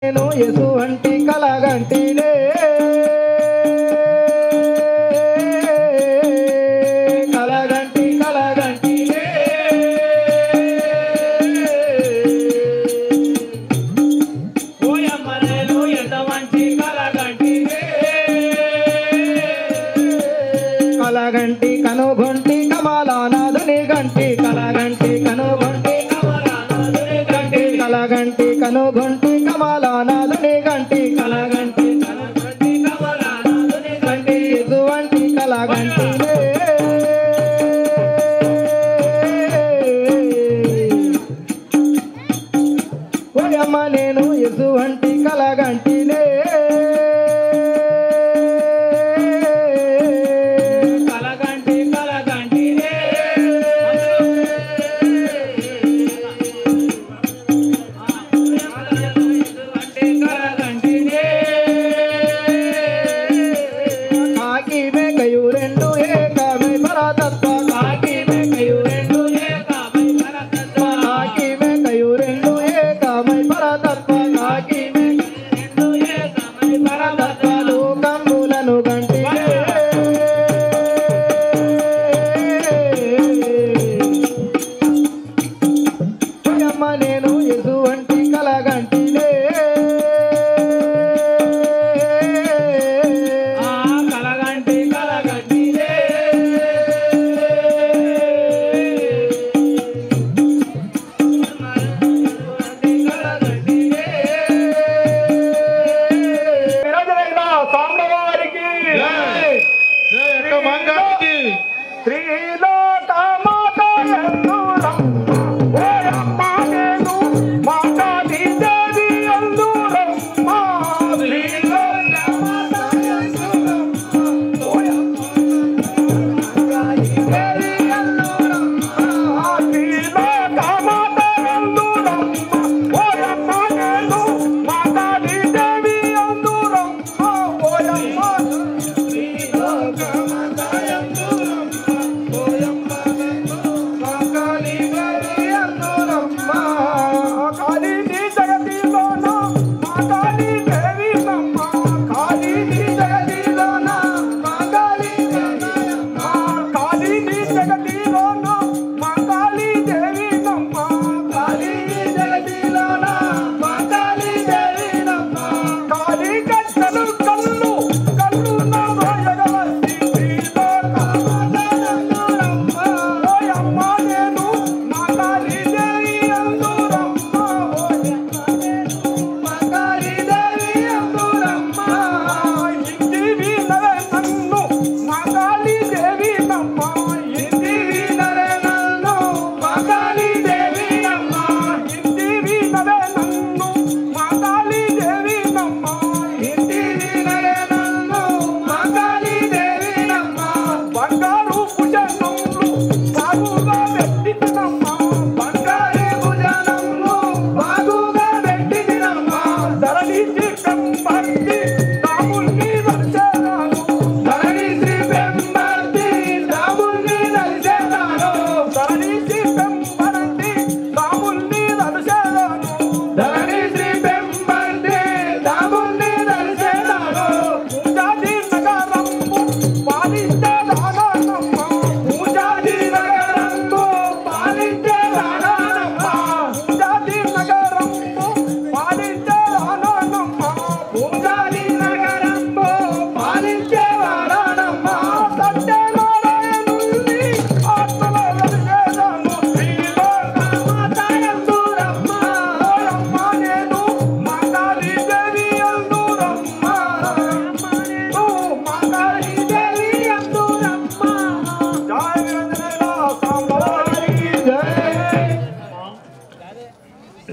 ఎటువంటి కలగంటినే కలగంటి కలగంటినే ఓయమ్మనేను ఎటువంటి కలగంటినే కలగంటి కనుగొంటి కమలానాథుని గంటి కలగంటి కనుగొంటి కమలానాథుని గంటి కలగంటి కనుగొంటి కమలానాథుని గంటి కలగంటి కలగంటి కమలానాథుని గంటి ఎటువంటి కలగంటినే ఓయమ్మ నేను ఎటువంటి కలగంటినే కలగంటి కలగంటినే కాకి మేకయు రెండు ఏకమై పరతత్వ కాకి మేకయు రెండు ఏకమై పరతత్వ కాకి మేకయు రెండు ఏకమై పరతత్వ కాకి మేకయు రెండు ఏకమై పరతత్వ లోకములను గంటినే ఓయమ్మ నేను ఎటువంటి కలగంటినే కలగంటి కలగంటినే సాంబవారికి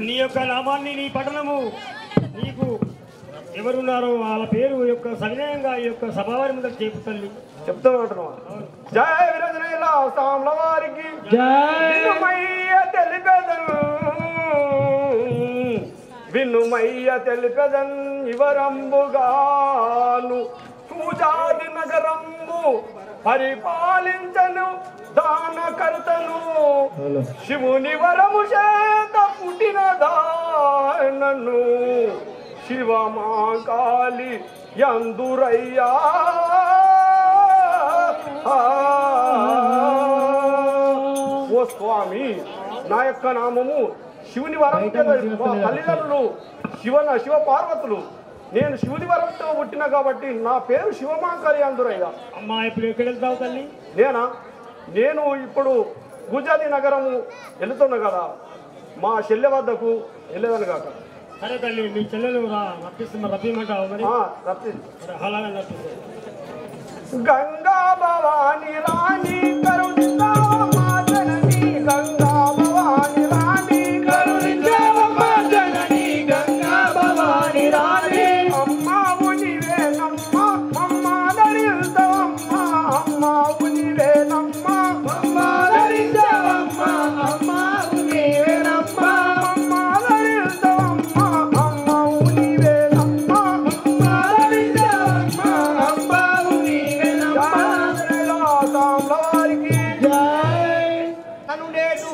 నీ యొక్క నామాన్ని నీ పఠనము నీకు ఎవరున్నారో వాళ్ళ పేరు యొక్క సవినయంగా ఈ యొక్క సభావారి ముందు చెప్పు తల్లి చెప్తూ ఉంటున్నాం. జయ విరజనీల సాంల వారికి జయ తెలిపెదను వినుమయ్య తెలిపెదన్ ఇవరంబుగాను పూజాది నగరంబు పరిపాలించను దానకర్తను శివుని వరము చేత పుట్టిన దానను శివమాకాళి యందురయ్యా ఓ స్వామి నా యొక్క నామము శివుని వరం తల్లిదండ్రులు శివ పార్వతులు నేను శివుని వరంతో పుట్టిన కాబట్టి నా పేరు శివమాకాళి యందురయ్యా. అమ్మా ఇప్పుడు ఎక్కడ వెళ్తావు తల్లి? నేను ఇప్పుడు గుజరాతీ నగరము వెళుతున్నా కదా, మా చెల్లె వద్దకు వెళ్ళేదాను కాక. సరే తల్లి, మీ చెల్లెలు రప్పిస్తున్నా, రప్పిమంటావు మరి? అలాగే రప్పిస్తా. గంగా భవాని రాణి కరుణించావమ్మా జనని, గంగా భవాని రాణి కరుణించావమ్మా జనని, గంగా భవాని రాణి అమ్మావు నీవేనమ్మా అమ్మా ధరించవమ్మా, అమ్మావు నీవేనమ్మా అమ్మా ధరించవమ్మా, అమ్మావు నీవేనమ్మా అమ్మా ధరించవమ్మా, అమ్మావు నీవేనమ్మా అమ్మా ధరించవమ్మా, అమ్మావు నీవేనమ్మా. సాంబవారికి నన్ను నేను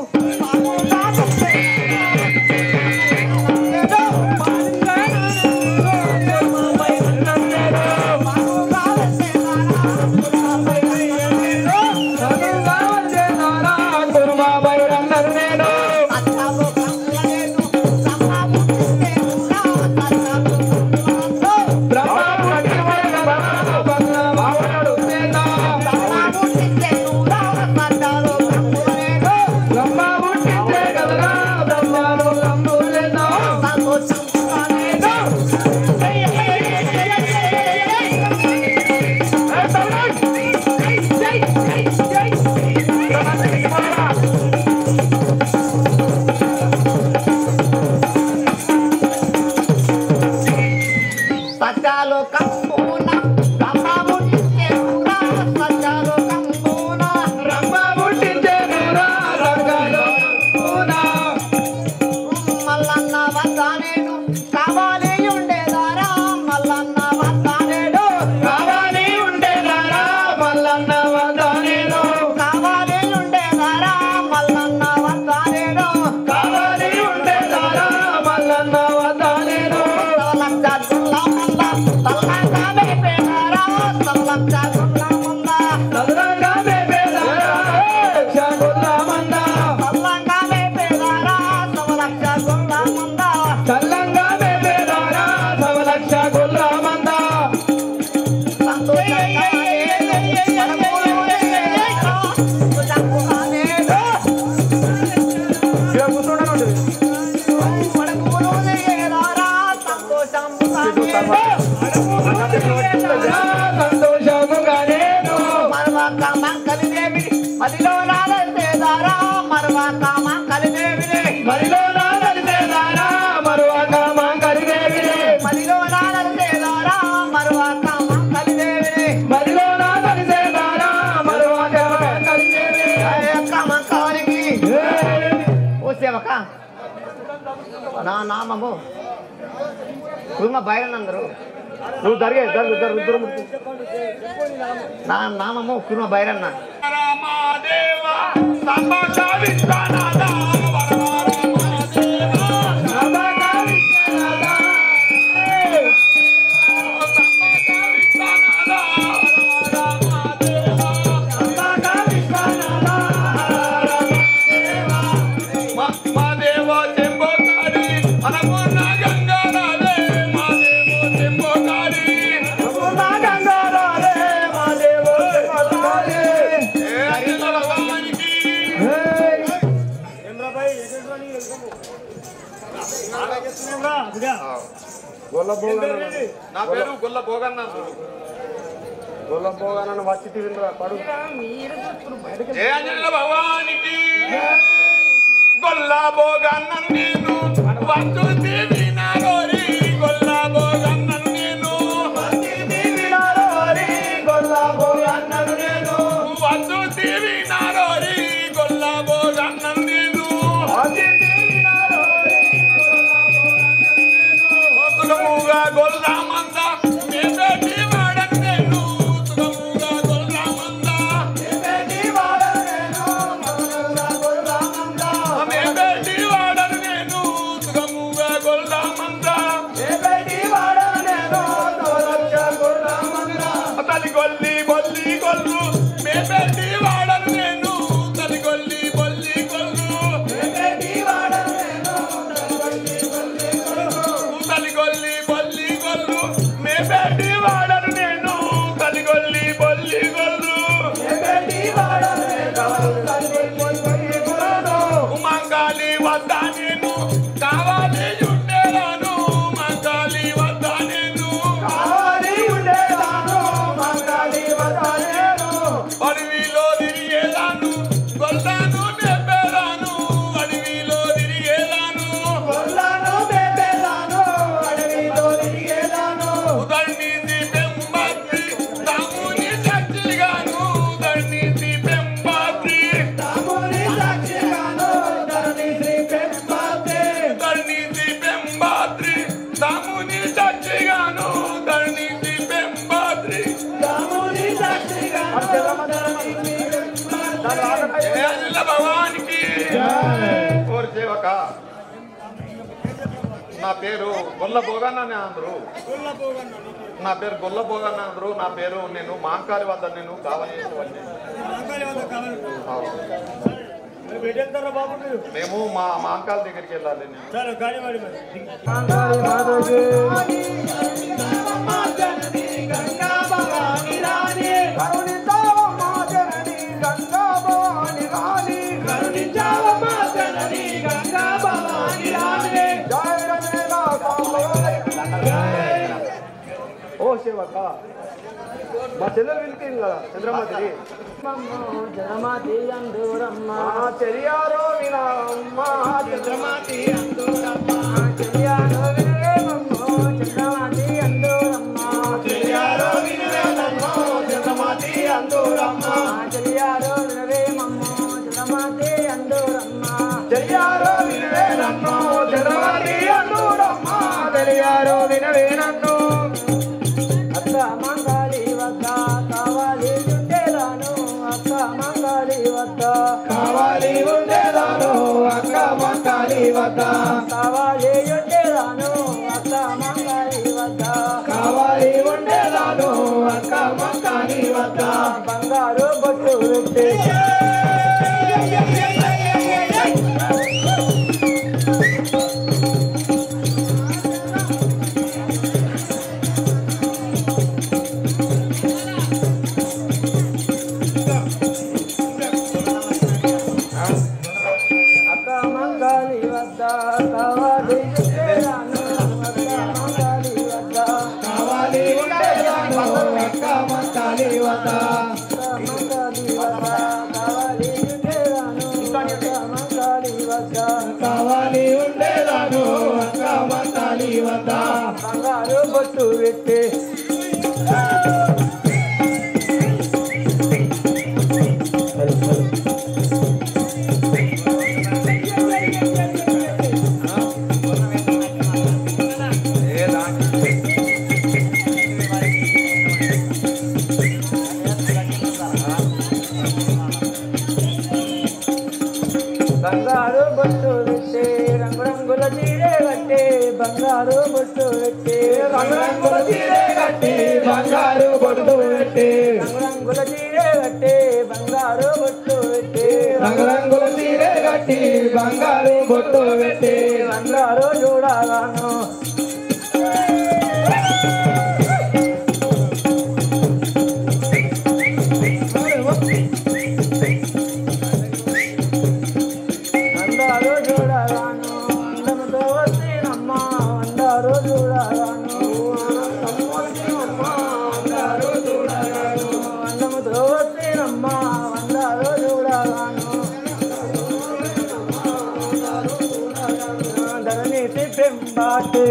నా నామము కుర్మ బైరన్నందరు. నువ్వు జరిగే నా నామము కుర్మ బైరన్న. నా పేరు గొల్ల భోగన్న. గొల్ల భోగన్న వచ్చి తిరిగిరా పడు. జయ ఆంజనేయ భవానికి గొల్ల భోగన్న నేను వచ్చు తిరిగినారోరి, గొల్ల భోగన్న నేను వచ్చు తిరిగినారోరి, గొల్ల భోగన్న నేను వచ్చు తిరిగినారోరి, గొల్ల భోగన్న నేను వచ్చు తిరిగినారోరి, గొల్ల భోగన్న నా పేరు గొల్ల భోగన్న అని అందరు. నా పేరు గొల్ల భోగన్న అందరు. నా పేరు నేను మాంకాలి వద్ద నేను కావాలి. మేము మా మాంకాల దగ్గరికి వెళ్ళాలి. ఓ సేవక మా చెల్లెలు వెళ్తుంది కదా చంద్రమాతి చంద్రమాతి అందూరమ్మ చెరియారో వినమ్మ చంద్రమాతి అందూరమ్మ చెయ్యారో వినవేమమ్మో చంద్రమాతి అందూరమ్మ చెరియారో వినవేమమ్మో చంద్రమాతి అందూరమ్మ చెయ్యారో వినవేమమ్మో చంద్రమాతి అందూరమ్మ చెరియారో వినవేనమ్మో చంద్రమాతి అందూరమ్మ చెరియారో వినవేనన్నో అక్క మంగాలి వద్ద కావాలి ఉండేదాను అక్క మంగాలి వద్ద కావాలి ఉండేదాను అక్క మంగాలి వద్ద కావాలి ఉండేదాను అక్క మంగాలి వద్ద కావాలి ఉండేదాను అక్క మంగాలి వద్ద బంగారు బొట్టు పెట్టి కావాలి ఉండేదాను అక్క మంగాలి వద్ద బంగారు బొట్టు పెట్టి బంగారు బొట్టు పెట్టి రంగురంగుల చీరే కట్టి బంగారు బొట్టు పెట్టి రంగురంగుల చీరే కట్టి బంగారు బొట్టు పెట్టి రంగురంగుల చీరే కట్టి బంగారు బొట్టు పెట్టి రంగురంగుల చీరే కట్టి బంగారు బొట్టు పెట్టి బంగారు చూడగాను అందరూ చూడగాను అందముతో వచ్చినమ్మ అందరూ చూడగాను అందరూ చూడగాను అందముతో వచ్చినమ్మ అందరూ చూడగాను ధరణి పెంబాటి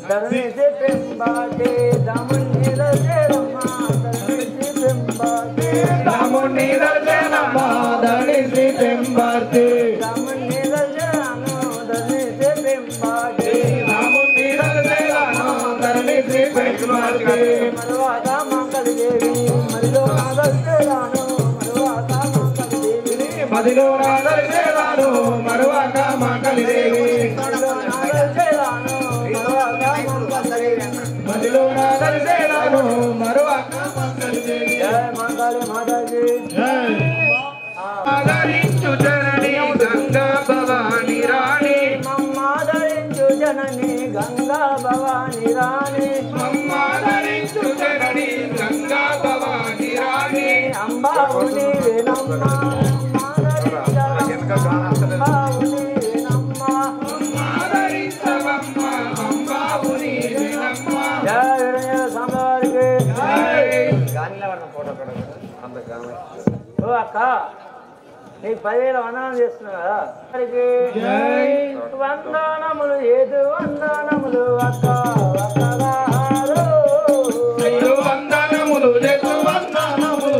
ధరణి పెంబాటి దాముని రజరమ్మ ధరణి పెంబాటి రాముని దర్శనమ్మ ధరిసి పెంబర్తి దాముని రజరాను ధరణి పెంబాటి రాముని దర్శనను ధరిసి పెంబర్తి మరువాత మంగళదేవి మరిలో నాగరాను మరువాత మంగళదేవి మదిలో నాగరిసేవాను మరువాక మంగళదేవి మరిలో నాగరాను మరువాత మంగళదేవి మదిలో నాగరిసేవాను మరువాక మంగళదేవి జయ మంగళ మాతాజీ ఆదరించు జనని గంగా భవాని రాణి మమ్మాదరించు జనని గంగా భవాని రాణి ఆదరించు జనని గంగా భవాని రాణి అంబావుని వేనమ్మ అంబావుని వేనమ్మ ఆదరించవమ్మ అంబావుని వినమ్మ జయ వీరయ్య స్వామివారికి ఓ అక్క నీకు 10,000 వందనాలు చేస్తున్నా కదా వారికి వందనములు ఏదు వందనములు అక్క అక్కగారు వందనములు లేదు వందనములు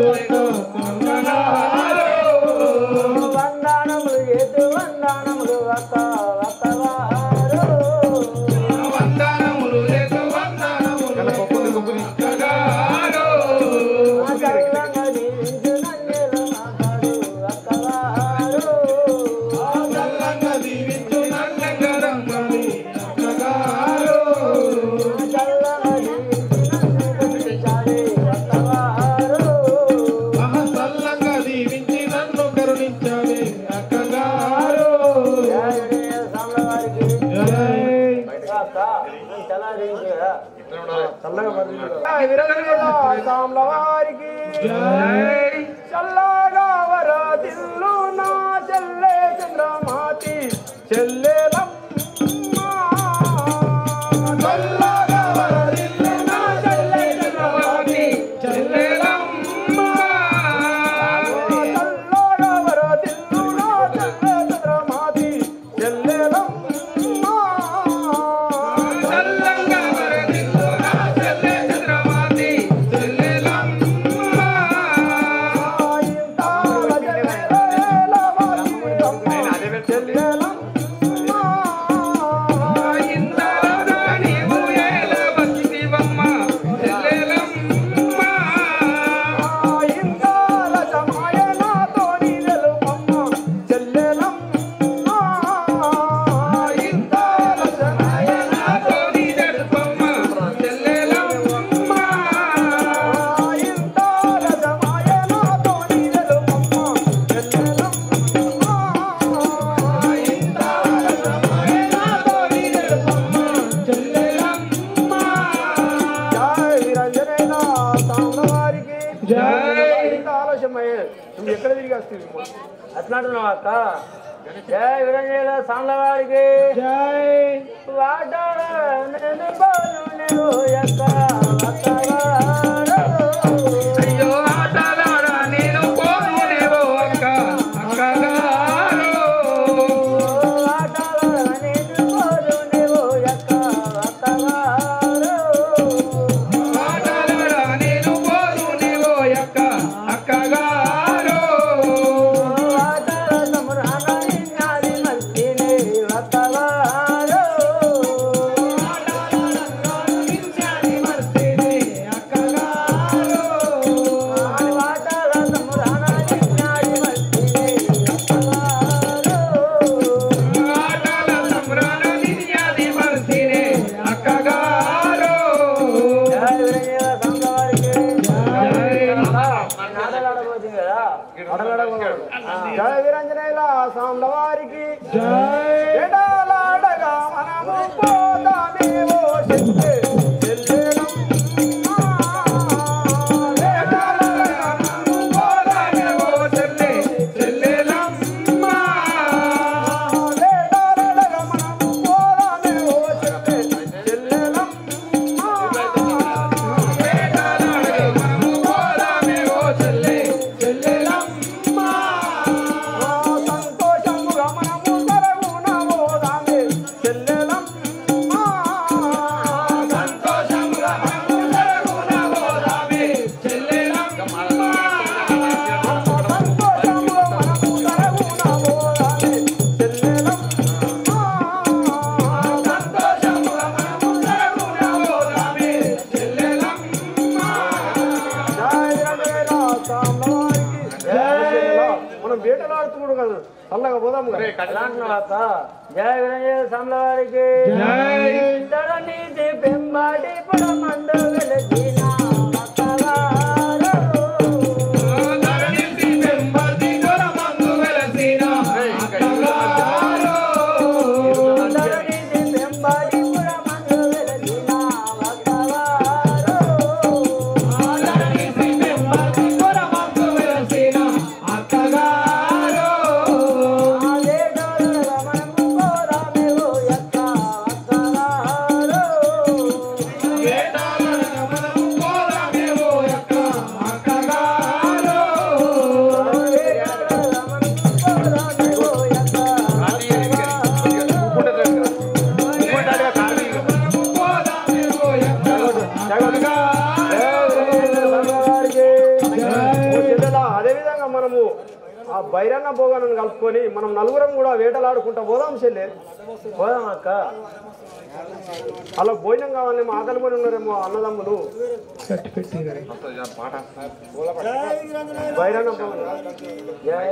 వందనములు ఏదు వందనములు అక్క అక్కగారు వందనములు లేదు వందనములు చల్లంగా దీవించు నన్నేలు మాట్లాడు అక్కగారు చల్లంగా దీవించు నన్నగరంగలి అక్కగారు చల్లంగా దీవించు నన్ను కరుణించాలి అక్కగారు చల్లంగా దీవించి నన్ను కరుణించాలి అక్కగారు సామ్లవారికి అక్క చాలా దీవించు కదా సామ్లవారికి చల్లగా వరదిల్లు నా చెల్లె చంద్రమాతి చెల్లెలమ్మ చల్లగా వరదిల్లు నా చెల్లె చంద్రమాతి చెల్లెలమ్మ చల్లగా వరదిల్లు నా చెల్లె చంద్రమాతి చెల్లెలమ్మ చల్లంగా వరదిల్లు నా చెల్లె చంద్రమాతి నువ్వు ఎక్కడ తిరిగి వస్తుంది అట్లాంటున్నావు అక్క జయ విరంజల సామ్లవారికి వాడ నేను బాలు నేను ఎక్క అక్కగారు అయ్యో ఆటలాడా నేను పోనునేవో అక్క అక్కగారు ఆటల నేను బాలు నేను ఎక్క అక్కగారు ఆటలాడా నేను పోనునేవో అక్క అక్కగారు ఆటల సమురాని జ్ఞాని మల్లినే అక్కగారు ఆటల సమురాని జ్ఞాని మల్లినే అక్కగారు ఆటల సంబరాన నిన్యాది మర్సినే అక్కగారు జయ విరంజల సామ్లవారికి నాటలాడబోతుంది కదా జయ విరంజనేల సామ్లవారికి ఎడాలాడగా మనము పోదామేవో చెల్లె చెల్లెలమ్మ. ఎడాలాడగా మనము పోదామేవో చెల్లె చెల్లెలమ్మ ఎడాలాడగా మనము పోదామేవో చెల్లె చెల్లెలమ్మ. వేటాలాడే మనము పోదామేవో చెల్లె చెల్లెలమ్మ సంతోషముగా మనము తరగున పోదామే చెల్లెలమ్మ. సంతోషముగా మనము జరుగున పోదామే చెల్లెలమ్మ సంతోషముగా మనము తరగున పోదామే చెల్లెలమ్మ. సంతోషముగా మనము జరుగున పోదామే చెల్లెలమ్మ మనం వేటలాడుతున్నాడు కదా చల్లగా పోదాము కదా. ఎలాంటున్నావు అక్క జయ విరంజల సామ్లవారికి ధరణి పెంబాటి పడమండు వెలసిన అక్కగారు ధరణిసి వెంబడి దొరమందు వెలసిన అక్కగారు ధరణి పెంబాటి పడమండు వెలసిన అక్కగారు ధరణిసి వెంబడి దొరమందు వెలసిన అక్కగారు మనము కోరామేవో ఎక్క అక్కగారు వేటాలనగా మనము బైరన్న భోగాన్ని కలుపుకొని మనం నలుగురం కూడా వేటలాడుకుంటా పోదాం చెల్లె. పోదాం అక్క. అలా భోజనం కావాలేమో ఆకలి పడి ఉన్నారేమో అన్నదమ్ములు. బైరన్న భోగం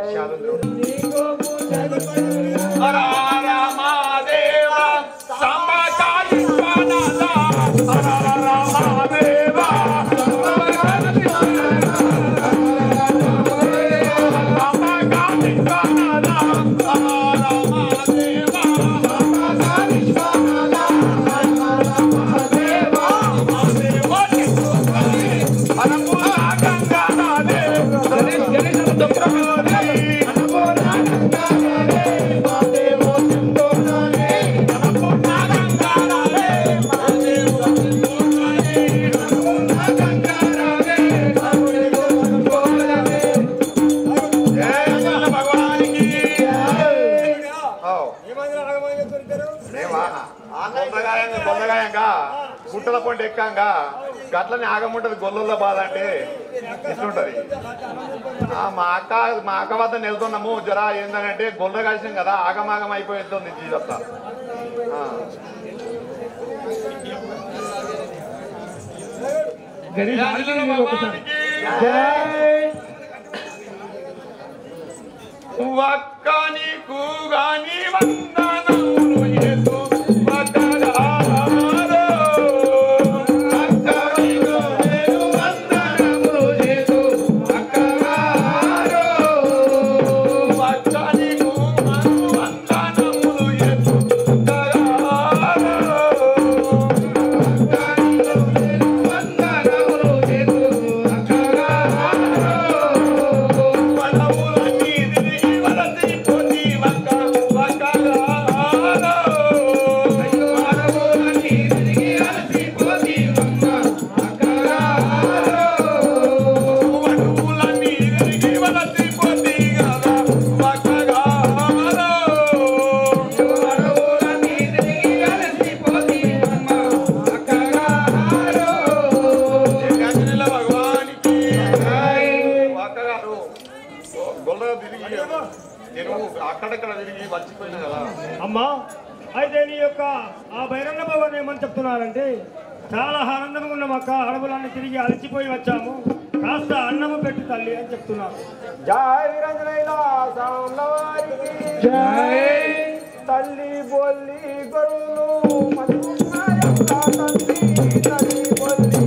గుట్టల పంట ఎక్కాక గట్లని ఆగముంటది గొల్లల బాధ అంటే ఇట్లుంటది. మా అక్క వద్ద వెళ్తున్నాము జరా ఏంటంటే గొల్ల కలిసాం కదా ఆగమాగం అయిపోతుంది జీవిత. వక్కని కూగాని వందనములు యేసు అక్కడక్కడ తిరిగి వచ్చిపోయినా కదా అమ్మా. అయితే నీ యొక్క ఆ బైరన్న భవన్ ఏమని చెప్తున్నారంటే చాలా ఆనందంగా ఉన్నాం అక్క, అడవులన్నీ తిరిగి అలసిపోయి వచ్చాము, కాస్త అన్నము పెట్టు తల్లి అని చెప్తున్నారు. జై వీరంజనేయుల సాంబవారికి తల్లి బొల్లి గొర్రెలు మధున్నాయమ్మ తల్లి తల్లి బొల్లి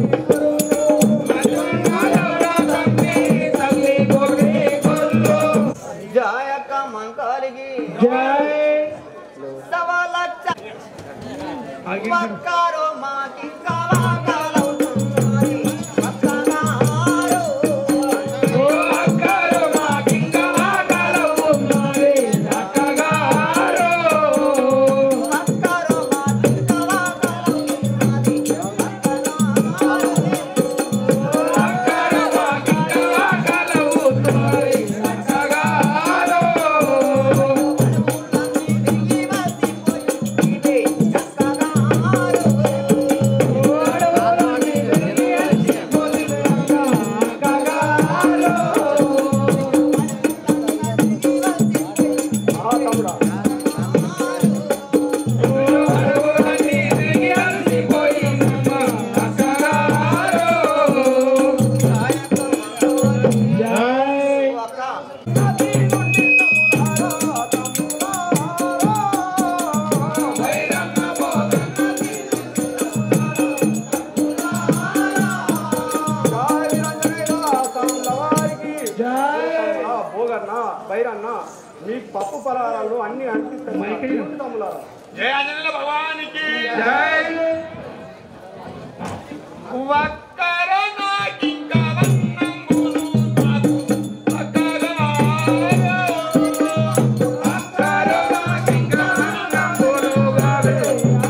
జాయక మంకాలికి సవాలచ్చ పక్కారో మాకి కావాలవుతున్నది పక్కనారో అక్కరో మాకి కావాలవుతున్నది అక్కగారో పక్కారో మాకి కావాలవుతున్నది పక్కనారో అక్కరో మాకి కావాలవుతున్నది అక్కగారో బైరన్న మీ పప్పు పలహారాలు అన్ని అంటిస్తాయి. జయ ఆంజనేయ భగవానికి వక్కర నాకింక వన్నంబులు నాకు అక్కగారో అక్కరో మాకింక వన్నంబులు గావే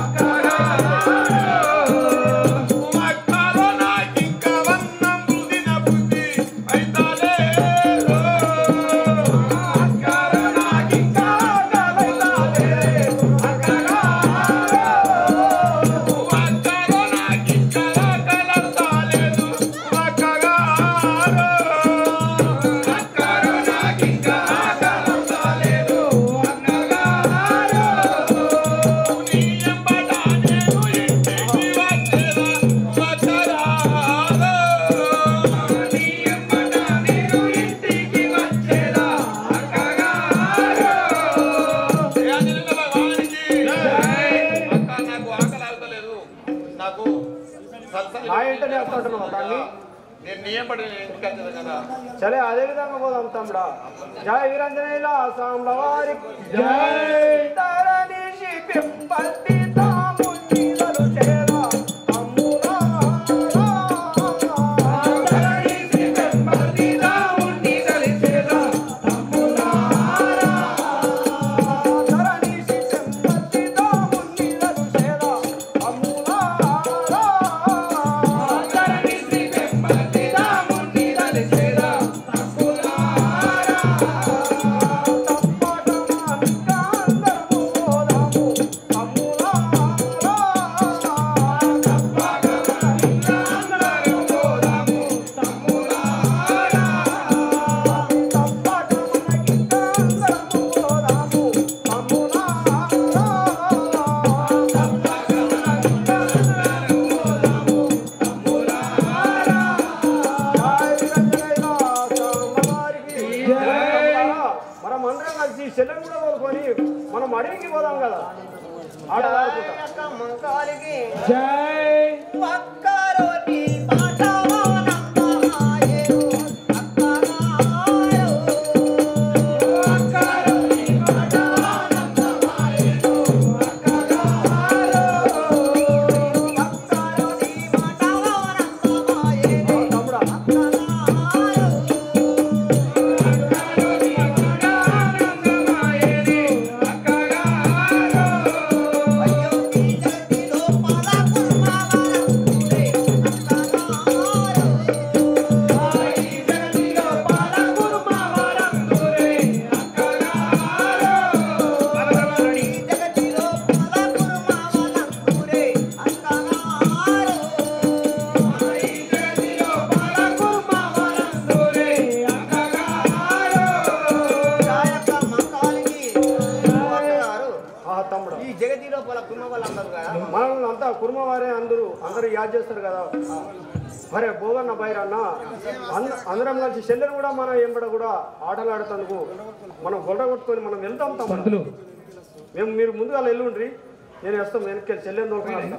అక్కగారో వక్కర నాకింక వన్నంబులు దిన బుద్ధి అయితాలేరో అక్కరో మాకింక వన్నంబులు అక్కగారో వక్కర నాకింక కలతాలేరో ఇంటనే వస్తుంటున్నావు దాన్ని నేను నియం పడి ఇంటికి వచ్చేది కదా సరే అదే విధంగా పోదాం తమ్ముడా జయ వీరాంజనేయుల సాంబ వారికి జై తరణిషి పింపటి తామునిదలు చేరా తమ్ములారా తరణిసి వెంబడి రాముని దలిచేదా తమ్ములారా తరణిషి పింపటి తామునిదలు చేరా తమ్ములారా తరణిసి వెంబడి రాముని దలిచేదా తమ్ములారా మనం అందరం కలిసి చెల్లెని కూడా కోరుకొని మనం అడవికి పోదాం కదా ఆటలాడుకుంటా మంకాలికి జై పక్కరోటి పాఠవానమ్మాయేరు అక్కగారు అక్కరోని పటవానమ్మమాయేరు పక్కరోటి పాఠవానమ్మాయేరు తమ్ముడా అయ్యోటి జగతిలో పాలకుర్మావరంతుడే అక్కగారు జగతిలో పాలకుర్మావరంతుడే అక్కగారు గాయక మంకాలికి అక్కగారు తమ్ముడా ఈ జగతి లోపల కుర్మ వాళ్ళందరూ కదా మనల్ని అంతా కుర్మ వారే అందరూ యాద్ చేస్తారు కదా మరే భోగన్న బైరన్న అందరం కలిసి చెల్లెని కూడా మనం ఎంబడ కూడా ఆటలు ఆడుతందుకు మనం గొడవ కొట్టుకొని మనం వెళ్తాం తమ్ముడు మేము మీరు ముందుగా ఎల్లుండ్రి నేను వస్తాం వెనక్కి చెల్లెని దొరుకుతాను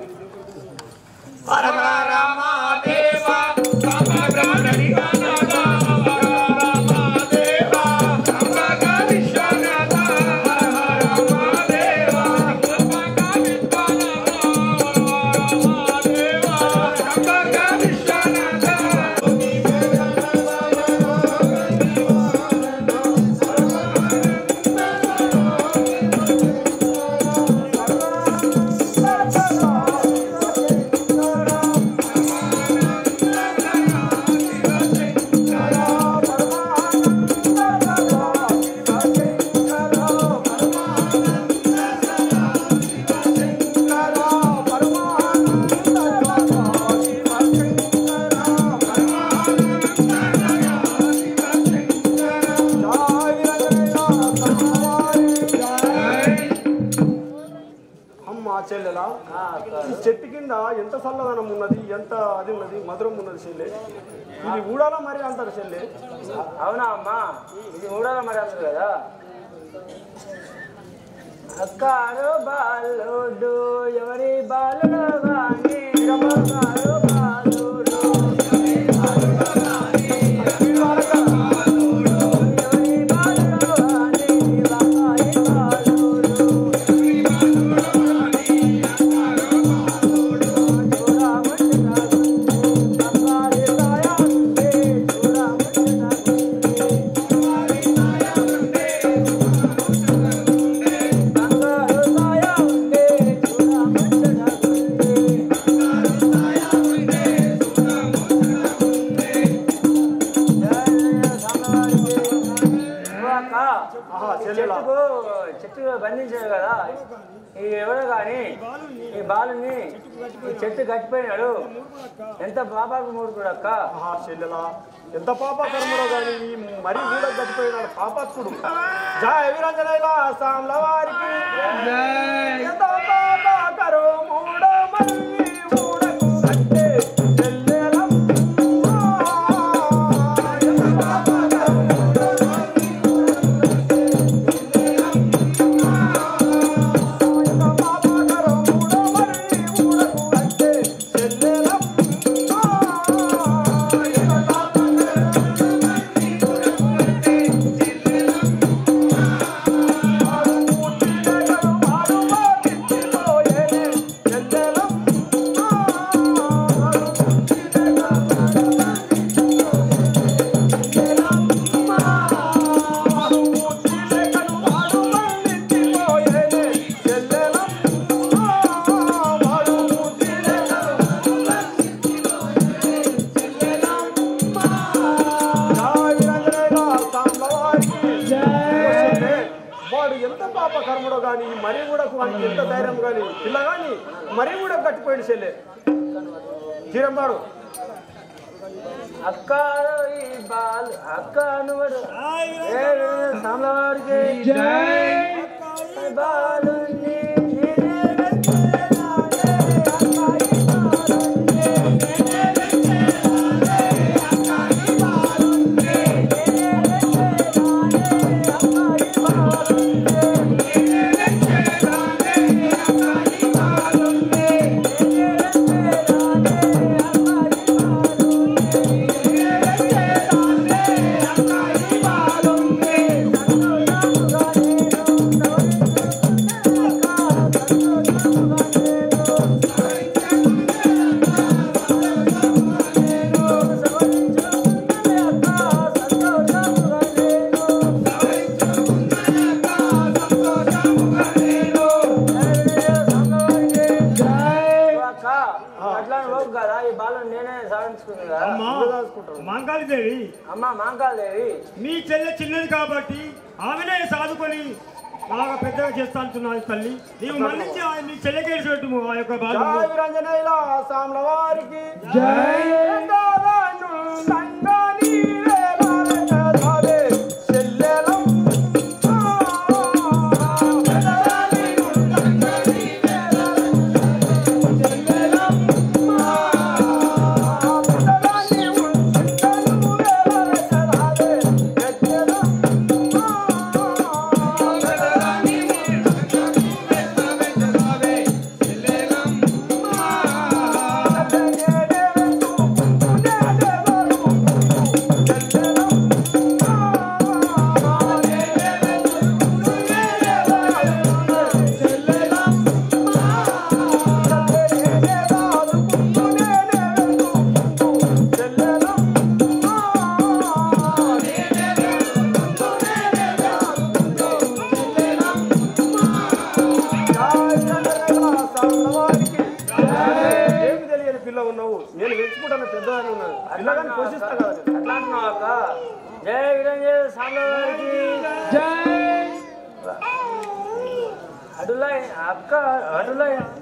అమ్మ చెల్లెలా ఈ చెట్టు కింద ఎంత చల్లదనం ఉన్నది ఎంత అది ఉన్నది మధురం ఉన్నది చెల్లె ఇది ఊడాలా మరి అంటారు చెల్లె అవునా అమ్మా ఇది ఊడాల మరి అంటారు కదా అక్కారు బాలుడు ఎవరి బాలుడు గాని అక్కారు బాలుడు ఎవరి బాలుడు గాని వాకాయి బాలుడు చెట్టు బంధించారు కదా ఈ ఎవరో కానీ ఈ బాలుని ఈ చెట్టు కట్టిపోయినాడు ఎంత పాపాకు మూడుకుడు అక్క చెల్లెలా ఎంత పాపకర్మలో కానీ ఈ మరీ కూడా గడిపోయినాడు పాపత్తుడు జయ వీరాంజనేయుల సాంల వారికి ఎంత పాపకర్ముడో మరి ఊడకు అంటే చెల్లెలమ్మ. ఎంత పాపకర్ముడో ఎంత పాపకర్ముడో మరి ఊడకు అంటే చెల్లెలమ్మ. వాడు ఎంత పాప కర్ముడో కానీ మరీ కూడా వానికి ఎంత ధైర్యం కానీ పిల్ల కానీ మరీ కూడా కట్టిపోయాడు చెల్లె జీరంబాడు అక్క ఈ బాలు అక్క అనువడు సామ్లవారికి బాలు మాంకాళిదేవి అమ్మ మాంకాళిదేవి మీ చెల్లె చిన్నది కాబట్టి ఆమెనే సాదుకొని బాగా పెద్దగా చేస్తా అంటున్నది తల్లి నీవు మన్నించి మీ చెల్లెకి ఏడ్చిపెట్టు ఆ యొక్క బాధ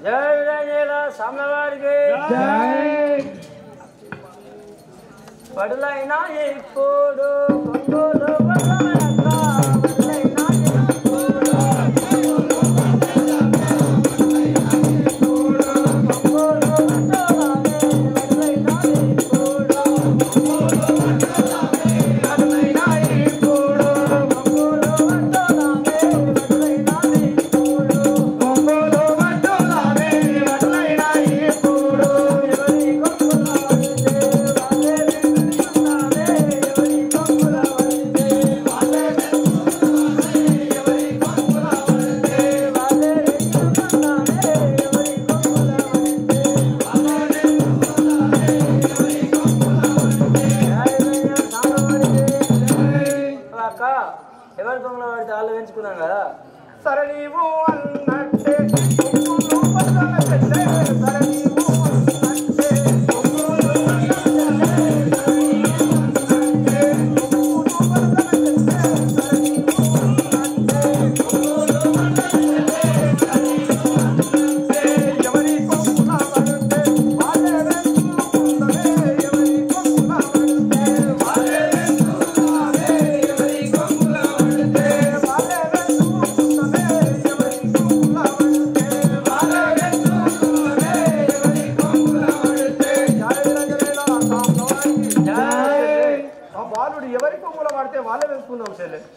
జై వీరాంజనేయుల సామ్ల వారికి పడులైనా ఇప్పుడు ఎవరి దొంగలో పడితే వాళ్ళు పెంచుకున్నాం కదా సరే నీవు అన్నట్టే సరే నీవు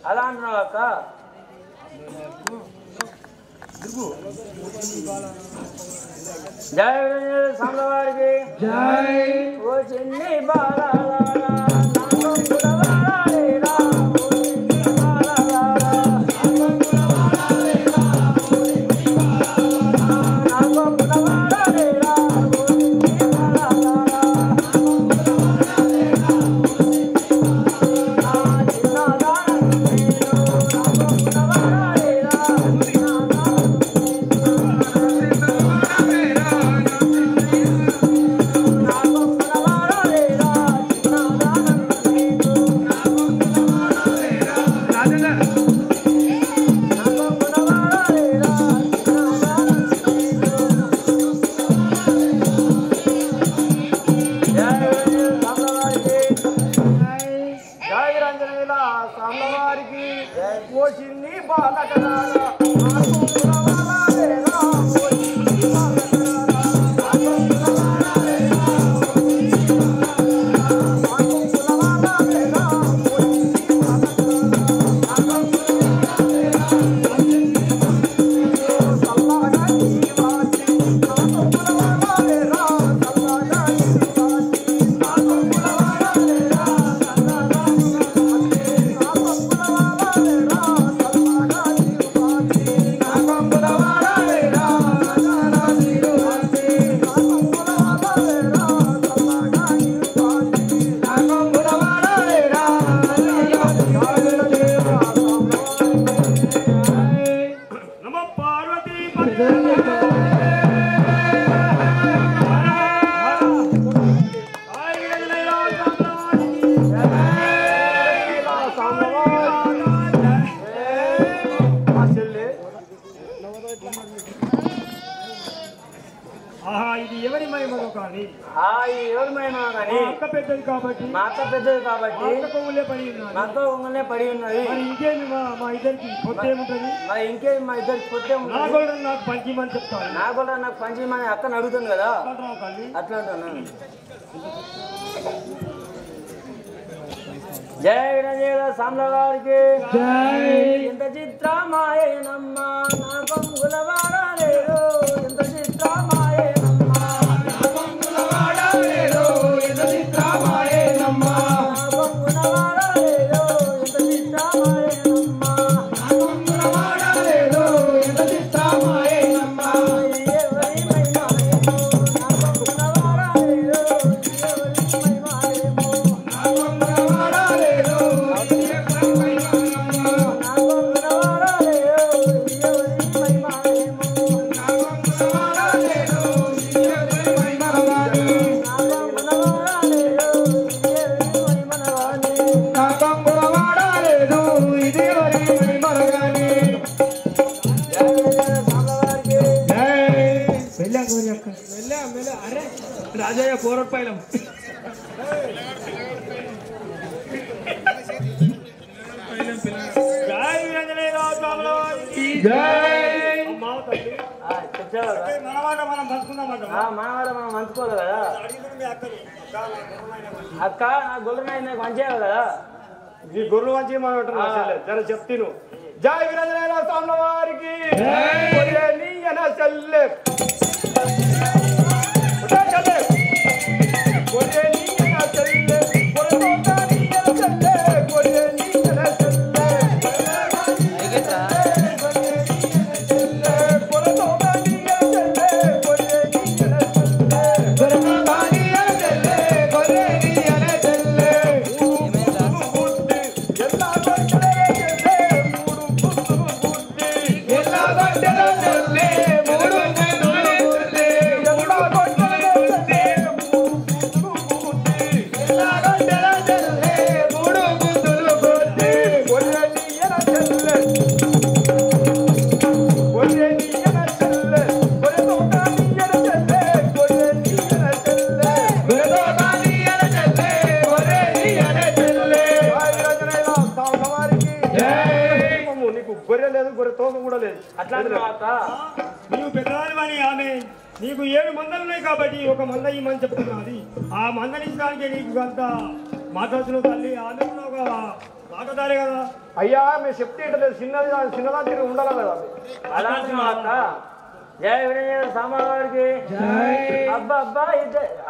అలా అంటున్నావు అక్క జై సామ్లవారికి జై ఓ చిన్ని బాలా ఇది ఎవరి మహిమలో కానీ ఎవరి మహిమ కానీ అక్క పెద్దది కాబట్టి మా అక్క పెద్దది కాబట్టి నాతో ఉంగలే పడి ఉన్నది మరి ఇంకేమి మా ఇద్దరికి పొత్తే ఏముంటది మరి ఇంకేమి మా ఇద్దరికి పొత్తే నా కూడా నాకు పంచిమని చెప్తాను నా కూడా నాకు పంచిమని అక్కని అడుగుతాను కదా అట్లా అంటాను. జయ వినజయ సామ్ల గారికి ఎంత చిత్రమాయేనమ్మా నా కొంగుల వాడలేరు ఎంత చిత్రమాయేనమ్మా నా కొంగుల వాడలేరు ఎంత చిత్రమాయేనమ్మా నా కొంగుల వాడలేరు ఎంత చిత్రమాయేనమ్మా నా కొంగుల వాడలేరు ఎంత చిత్రమాయేనమ్మా ఎవరి మహిమాయేమో నా కొంగుల వాడలేరు ఎవరి మహిమాయేమో నా కొంగుల వాడలేరు రాజయ్య కోరట్పాయలం జై వీరాంజనేయ స్వాముల వారికి అమ్మా తల్లి మనమాట మనం పంచుకుందామంట మనవాడ మనం మంచుకోవాలి కదా అడిగింది మీ అక్కని అక్క నా గొర్రె నాకు మంచిగా కదా ఈ గొర్రెలు మంచి మనం జర చెప్తాను. జై వీరాంజనేయ స్వాముల వారికి చెల్లె గొర్రె లేదు గొర్రె తోక కూడా లేదు అట్లా నీవు పెద్దవాడివని ఆమె నీకు 7 మందలు ఉన్నాయి కాబట్టి ఒక మంద ఇమ్మని చెప్తున్నది ఆ మందనించడానికి నీకు అంత మాట్లాడుతున్న తల్లి ఆమె ఒక మాటదారే కదా అయ్యా మేము చెప్తే లేదు చిన్నదా తిరిగి ఉండాలి కదా అలాంటి మాట జయ వినయ సామావారికి అబ్బబ్బా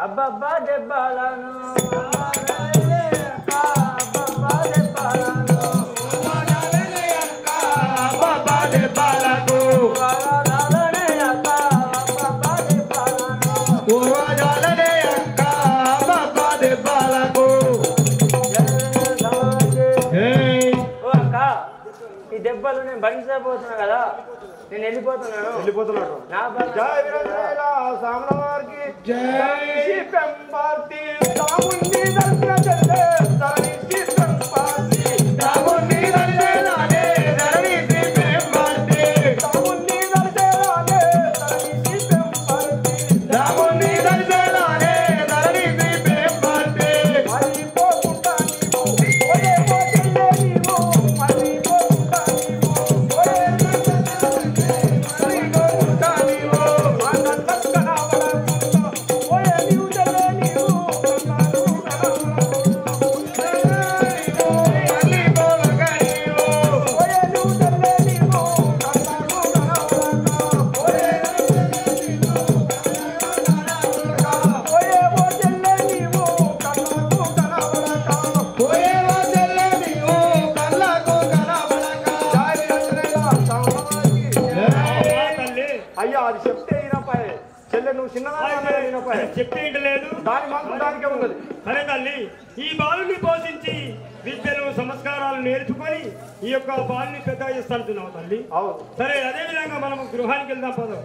అబ్బబ్బా దెబ్బలను అబ్బబ్బా దెబ్బలను ఈ దెబ్బలు నేను భరించబోతున్నా కదా నేను వెళ్ళిపోతున్నాను నా జై వీరాంజనేయుల సామల వారికి జై పెంపార్తి సాముని దర్శన చెల్లె తరణి పెంపార్తి సాముని దర్శనాలే తరణి పెంపార్తి సాముని దర్శనాలే తరణి పెంపార్తి సాముని దర్శనాలే తరణి పెంపార్తి మరి పోకుంటా నీవు ఒరే పోచెల్లే నీవు మరి పోకుంటా నీవు ఒరే అయ్యా అది చెప్తే ఈయనపాయే చెల్లె నువ్వు చిన్నదానిపాయే చెప్తే లేదు దాని మాత్రం దానికే ఉన్నది. సరే తల్లి, ఈ బాలుని పోషించి విద్యలు సంస్కారాలు నేర్చుకొని ఈ యొక్క బాలుని పెద్ద చేస్తానున్నావు తల్లి. అవును సరే, అదే విధంగా మనం గృహానికి వెళ్దాం పదం.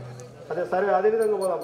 అదే సరే అదే విధంగా పోదాం.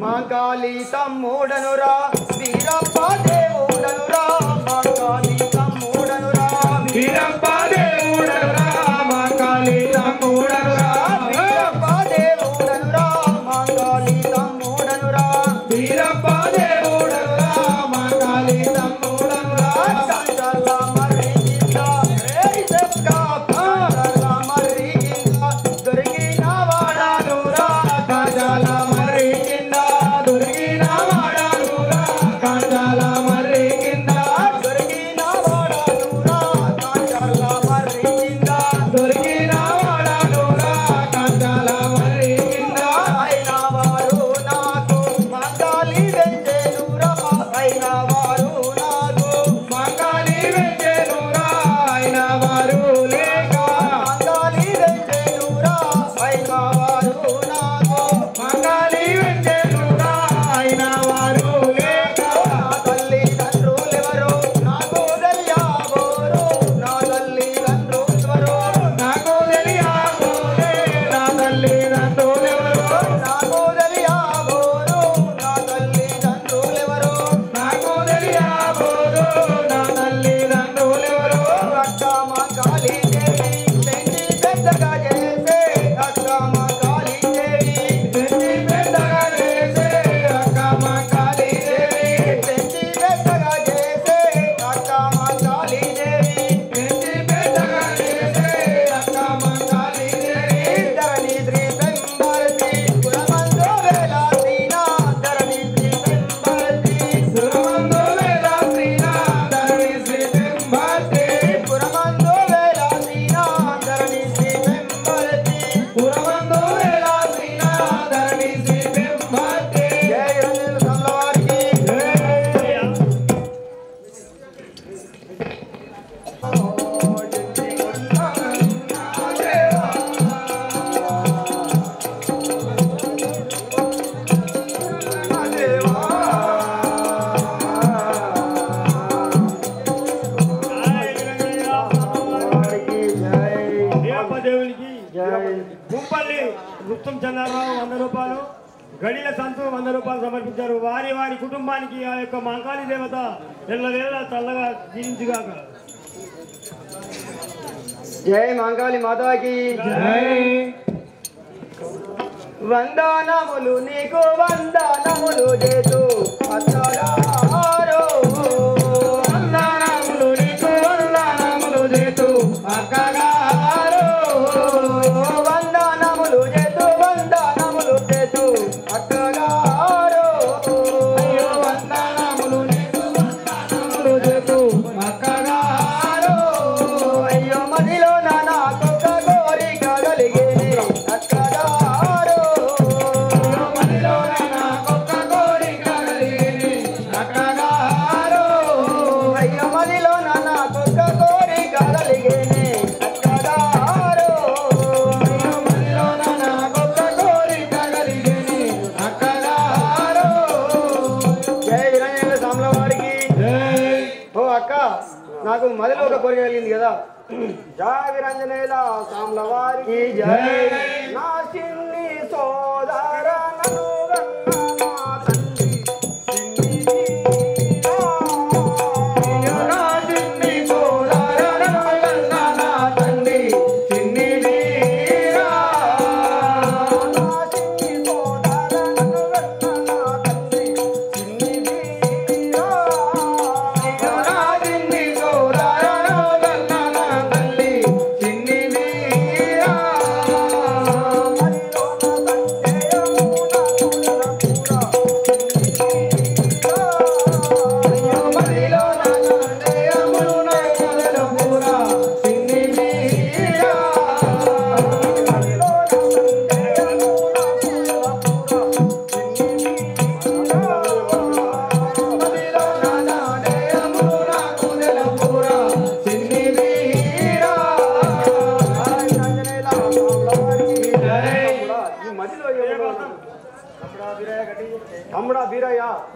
మాంకాళి తమ్ముడనురా వీరప్ప దేవుడనురా మాంకాళి తమ్ముడనురా వీరప్ప దేవుడనురా మాంకాళి తమ్ముడనురా వీరప్ప దేవుడనురా మాంకాళి తమ్ముడనురా వీరప్ప దేవుడనురా మాంకాళి తమ్ముడనురా కంచల మర్రిగిందా ఏయ్ చెక్క కంచల మర్రిగిందా దొరికిన వాడనురా కాజాల మర్రి కింద దొరికిన వాడనురా కాజాల మర్రి కింద దొరికిన వాడనురా కంచల మర్రిగిందా దొరికిన వాడనురా కాజాల మర్రి కింద అయిన వారు నాకు మాంకాళి వెంచెనురా అయిన వారు నాకు మాంకాళి వెంచెనురా అయిన వారు లేక మాంకాళి వెంచెనురా అయిన వారు నాకు మాంకాళి వెంచెనురా అయిన వారు లేక నా తల్లిదండ్రులెవరో నాకు తెలియబోరు నా తల్లిదండ్రులెవరో నాకు తెలియబోలే నా తల్లిదండ్రులెవరో నాకు తెలియబోరు నా తల్లిదండ్రులెవరో నాకు తెలియబోదు నా తల్లిదండ్రులెవరో అక్క మాంకాళి దేవి పెంచి పెద్దగా చేసే అక్క మాంకాళి దేవి పెంచి పెద్దగా చేసే అక్క మాంకాళి దేవి పెంచి పెద్దగా చేసే అక్క మాంకాళి దేవి పెంచి పెద్దగా చేసే అక్క మాంకాళి దేవి ధరణి శ్రీ పెంబర్తి పురమందో వేలాసీనా ధరణి శ్రీ పెంబర్తి సురమందు వేలాసీనా ధరణి శ్రీ పెంబర్తి పురమందో వేలాసీనా ధరణి శ్రీ పెంబర్తి పురమందు వేలాసీనా ధరణి శ్రీ పెంబర్తి జయ రంజన సల్లవారికి వీరప్ప దేవునికి గుంపల్లి గుప్తం చంద్రరావు 100 రూపాయలు, గడిల సంతు 100 రూపాయలు సమర్పించారు. వారి వారి కుటుంబానికి ఆ యొక్క మాంకాళి దేవత ఎల్లవేళ చల్లగా జీవించుగాక. జయ మాంకాళి మాతాకి వందనములు నీకు వందనములు చేతు అత్తగారో వందనములు నీకు వందనములు చేతు అక్కగారు వందనములు చేతు అత్తగారో అయ్యో వందనములు నీకు వందనములు చేతు అక్కగారు అయ్యో మదిలో నాకొక కోరిక కలిగేది అత్తగారో అయ్యో మదిలో నాకొక్క కోరిక కలిగింది అక్కగారు అయ్యో మదిలో నాకొక కోరిక కలిగేది అత్తగారో అయ్యో మదిలో నాకొక్క కోరిక కలిగింది అక్కగారు జయ విరంజన సామ్ల వారికి ఓ అక్క నాకు మదిలో ఒక కోరిక కలిగింది కదా. జయ విరంజనేల సామ్ల వారికి జయ నా చిన్ని సోదర నన్ను గన్న నా తండ్రి చిన్ని వీరా. నా చిన్ని సోదర నా తండ్రి చిన్ని వీరా నా చిన్ని సోదర నన్ను గన్న నా తండ్రి చిన్ని వీరా. నా చిన్ని సోదర నా తల్లి చిన్ని వీరా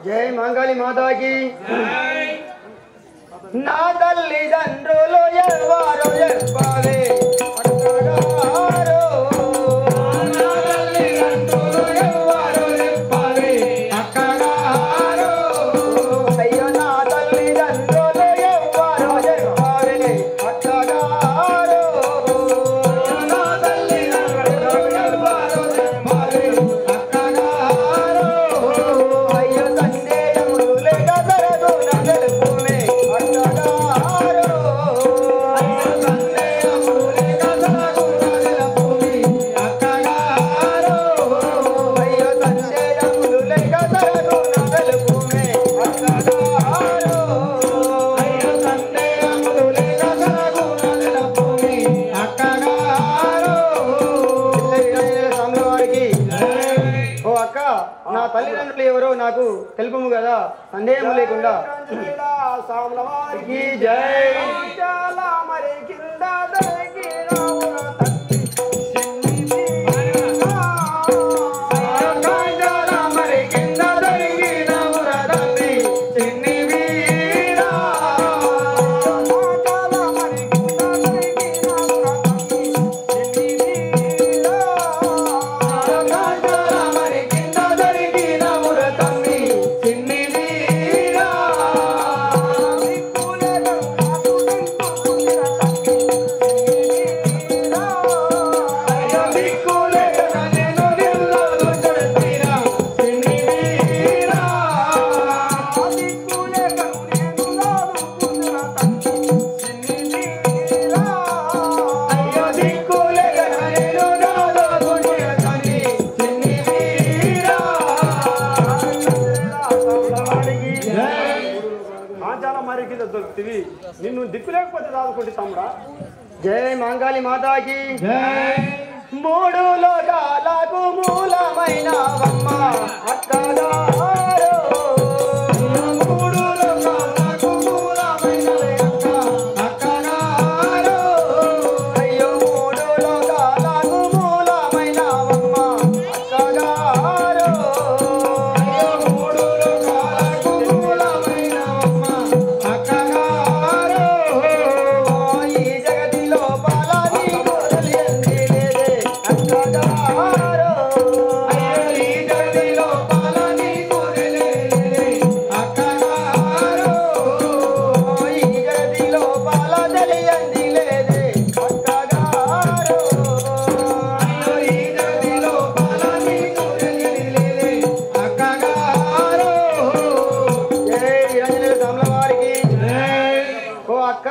జై మంగళి మాతాకి నా తల్లిదండ్రులు ఎవరు చెప్పాలి అయ్యో నా తల్లిదండ్రులు ఎవరు చెప్పాలి అక్కగారు అయ్యో సందేహములు లేక తరదు నా తెలుపునే అక్కగారు అయ్యో సందేహములు లేక తరదు నా తెలుపునే స్వామివారికి ఓ అక్క నా తల్లిదండ్రులు ఎవరో నాకు తెలుపుము కదా సందేహం లేకుండా స్వామివారికి జై మరి కింద దొరుకుతుంది నిన్ను దిక్కు లేకపోతే దాదుకుంటే తమ్ముడా జై మంగళి మాతాకి మూడు లోకాలకు మూలమైన అమ్మ అక్కగారు మూడు లోకాలకు మూలమైన అక్కగారు అయ్యో మూడు లోకాలకు మూలమైన అమ్మ అక్కగారు అయ్యో మూడు లోకాలకు మూలమైన అమ్మ అక్కగారు ఈ జగతి లోపల నీకు తెలియంది లేదే అక్కగారు అయ్యో ఈ జగతి లోపల నీకు తెలియలేదే అక్కగారు ఈ జగతి లోపల తెలియంది లేదే అక్కగారు అయ్యో ఈ జగతి లోపల నీకు తెలియలేదే అక్కగారు జై వీరాంజనేయ స్వాముల వారికి ఓ అక్క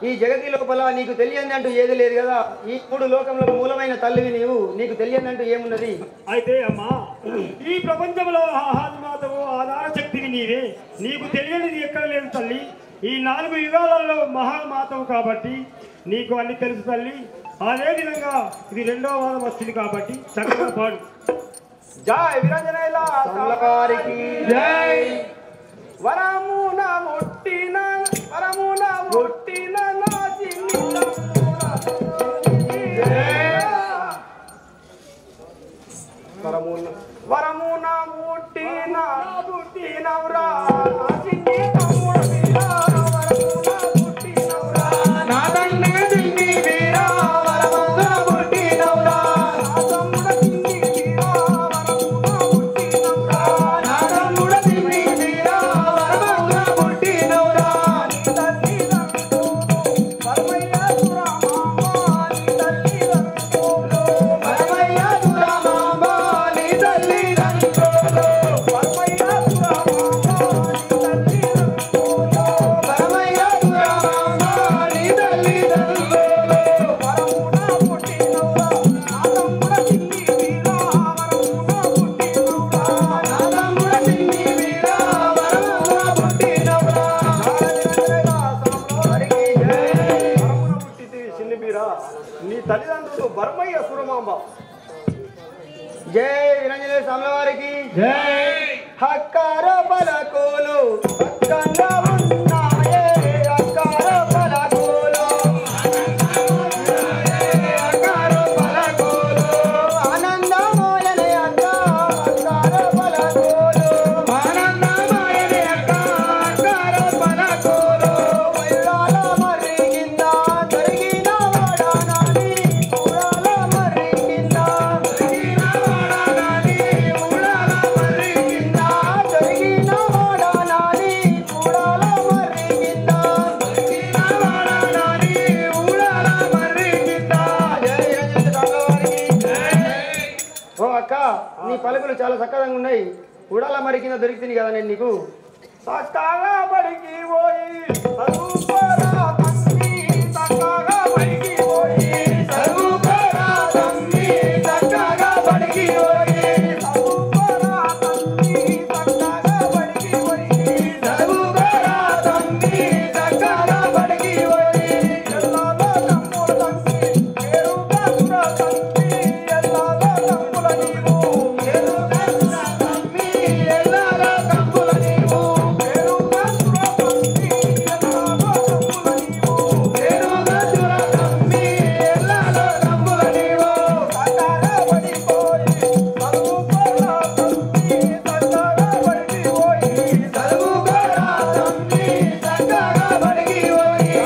ఈ జగతి లోపల నీకు తెలియంది అంటూ ఏది లేదు కదా ఈ మూడు లోకంలో మూలమైన తల్లివి నీకు తెలియంది అంటూ ఏమున్నది అయితే అమ్మా ఈ ప్రపంచంలో ఆహాత్మాతవు ఆధార శక్తివి నీవే నీకు తెలియనిది ఎక్కడ లేదు తల్లి ఈ 4 యుగాలలో మహామాతవు కాబట్టి నీకు అన్ని తెలుసు తల్లి అదే విధంగా ఇది 2వ వాదం వస్తుంది కాబట్టి చక్కగా పాడు జై వీరాంజనేయుల స్వాముల వారికి జై వరమున ముట్టిన నా చిన్ని వరమున ముట్టినవురా నా చిన్ని తమ్ముడు వీరా వరమున ముట్టినవురా నా తండ్రి చిన్ని వీరా వరమున ముట్టినవురా నా తమ్ముడు చిన్ని వీరా వరమున ముట్టినవురా నా తమ్ముడు చిన్ని వీరా వరమున ముట్టినవురా నీ తల్లి పరమయ్య సురమాంబ నీ తల్లి పరమయ్య సురమాంబ నీ తల్లి పరమయ్య నీ తల్లిదండ్రులు బర్మయ్య సురమాంబ జై వీరాంజనేయ స్వాముల వారికి హక్కార పలకోలు హక్కంగా ఉన్నాయే హక్కార పలకోలు హక్కార పలకోలు ఆనందమోయనే అక్క హక్కార పలకోలు ఆనంద నీ పలుకులు చాలా చక్కగా ఉన్నాయి. ఉడాల మరి కింద దొరికింది కదా నేను నీకు. చక్కగా బడికి పోయి చదువుకోరా తమ్మి, చక్కగా బడికి పోయి చదువుకోరా తమ్మి, చక్కగా బడికి పోయి చదువుకోరా తమ్మి, చక్కగా బడికి పోయి చదువుకోరా తమ్మి, చక్కగా బడికి పోయి ఎల్లాలో తమ్ముల తమ్మి పేరు కాదురా తమ్మి, ఎల్లాలో తమ్ముల నీవు పేరు కాదురా తమ్మి, ఎల్లాలో తమ్ముల నీవు పేరు కాదురా తమ్మి, ఎల్లాలో తమ్ముల నీవు పేరు కాదురా తమ్మి, ఎల్లాలో తమ్ముల నీవు చక్కగా బడికి పోయి చదువుకోరా తమ్మి, చక్కగా బడికి పోయి చదువుకోరా తమ్మి, చక్కగా బడికి పోయి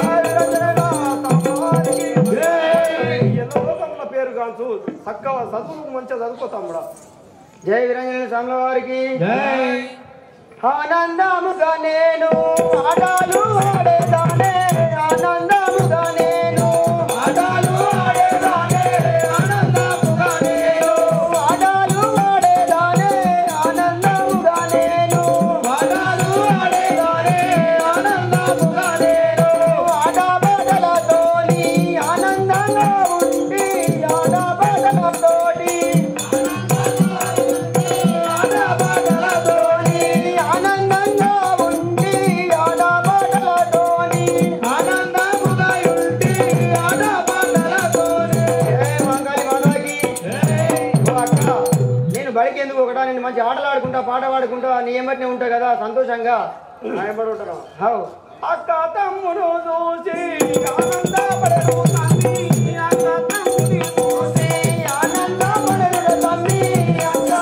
లోకంలో పేరు కాదు చక్కగా చదువు మంచిగా చదువుకో తమ్ముడా. జై వీరాంజనేయ స్వాముల వారికి ఆనందముగా నేను ఆటలు ఆడేదానే, ఆనందముగా నేను ఆటలు ఆడేదానే, ఆనందముగా నేను ఆటలు ఆడేదానే, ఆనందముగా నేను ఆటలు ఆడేదానే, ఆనందముగా నేను ఆటపాటలతోని ఆనందంగా ఉండి, ఆటపాటలతోటి ఆటపాటలతోని ఆనందంగా ఉండి, ఆటపాటలతోని ఆనందముగా ఉండి ఆటపాటలతోని మంగళి మాధవకి ఓ అక్క, నేను బడికి ఎందుకు ఒకటా, నేను మంచి ఆటలు ఆడుకుంటా పాట పాడుకుంటా నీ ఏమటినే ఉంటా కదా సంతోషంగా భయపడి ఉంటాను. హౌ అక్క తమ్ముడు చూసి ఆనందపడరు తల్లి, అక్క తమ్ముని చూసి ఆనందపడరు తమ్మి, అక్క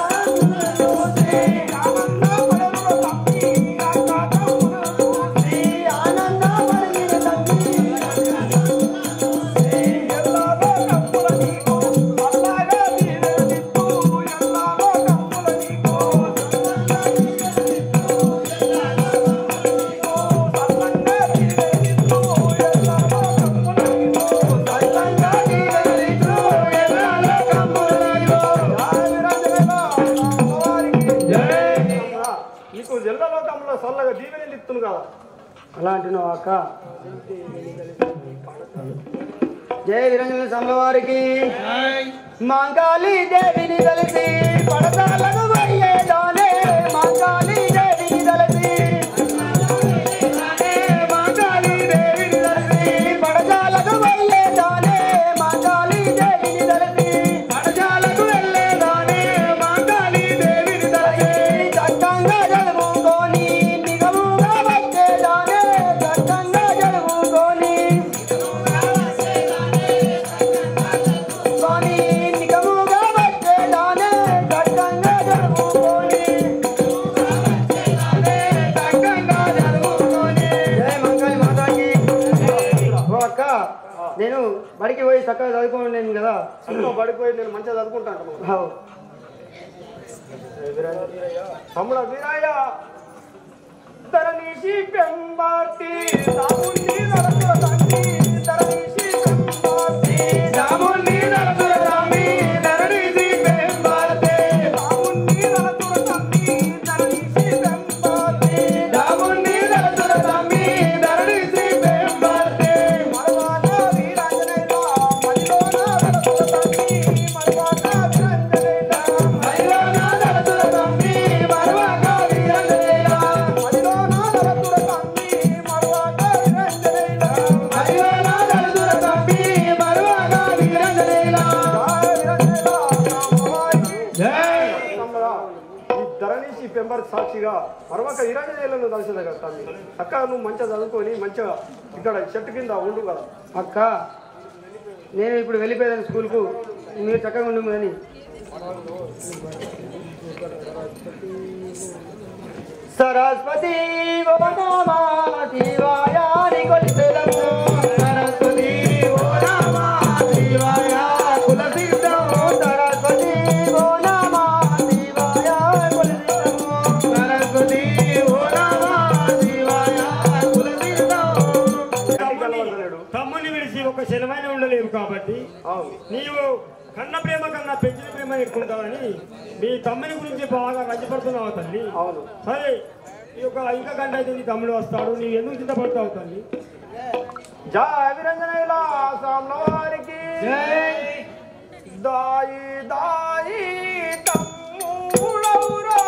చూసి ఆనందపడరు తల్లి, అక్క తమ్ముడు చూసి ఆనందపడరు తమ్మి ఎల్లాలో తమ్ముల నీకు అల్లాగా తీరనిత్తు, ఎల్లాలో తమ్ముల నీకు సల్లంగా తీరనిత్తు, ఎల్లాలో తమ్ముల నీకు చల్లంగా తీరనిచ్చు ఎల్లాలో కమ్ములనియో నీకు జల్లలోకంలో చల్లగా దీవెనలు ఇస్తుంది కదా. అలా అంటున్నావు అక్క. జయ వీరంజన స్వాముల వారికి మాంకాళి దేవిని కలిసి పడతాలకు పోయేదానే, మాంకాళి దేవిని కలిసి మాంకాళి దేవిని కలిసి పడతాలకు పోయేదానే, మాంకాళి దేవిని కలిసి పడజాలకు వెళ్ళేదానే, మాంకాళి దేవిని కలిసి చట్టంగా జరుపుకొని నిగముగా వచ్చేదానే, చట్టంగా జరుపుకొని కొని నిగముగా వచ్చేదానే, చట్టంగా జరుపుకొని చక్కగా జరుపుకొని జయ మంగళ మాతాకి. ఓ అక్క, నేను బడికి పోయి చక్కగా చదువుకోండి కదా. అందులో పడిపోయి నేను మంచిగా చదువుకుంటాను. హౌ తమ్ముడ వీరాయ ధరణీషి పెంబార్తి రాముని నరకుల తండ్రి, ధరణీషి పెంబార్తి రాముని నరకుల తమ్మి, ధరణిసి పెంబార్తే రాముని నరకుల తండ్రి, ధరణీషి పెంబార్తి రాముని నరకుల తమ్మి, ధరణిసి పెంబార్తే మరవాక వీరాంజనేయ మదిలోన నరకుల తండ్రి, మరవాక వీరాంజనేయ మదిలోన నరకుల తమ్మి, మరువక వీరంజనేయ మదిలోన నరకుల తండ్రి, మరవాక వీరాంజనేయ మదిలోన నరకుల తమ్మి, మరువక వీరంజనేయ జై ఈ ధరణీషి పెంబర్ సాక్షిగా మరొక వీరాంజనేయులను దర్శనం కదా తమ్మి. అక్క నువ్వు మంచిగా చదువుకొని మంచిగా ఇక్కడ చెట్టు కింద ఉండు కదా. అక్క, నేను ఇప్పుడు వెళ్ళిపోయాను స్కూల్కు, మీరు చక్కగా ఉండు అని. సరస్వతి ఓ నమః శివాయ కొలిసెదము, సరస్వతి ఓ రామా శివాయ కులసిద్ధము, సరస్వతి ఓ నమః శివాయ కొలిసెదము, సరస్వతి ఓ రామా శివాయ కులసిద్ధము. గల్లవలేడు. తమ్ముని విడిచి ఒక శలమైన ఉండలేవు కాబట్టి అవును. నీవు కన్న ప్రేమ కన్నా పెంచిన ప్రేమ ఎక్కువ ఉంటుందని మీ తమ్ముని గురించి బాగా రచ్చిపడుతున్నావు తల్లి. అవును. సరే ఈ యొక్క ఇంకా గంట అయితే నీ తమ్ముడు వస్తాడు, నీవు ఎందుకు చింతపడతావు తల్లి? జయ విరంజన వారికి దాయి దాయి తమ్ముడౌరా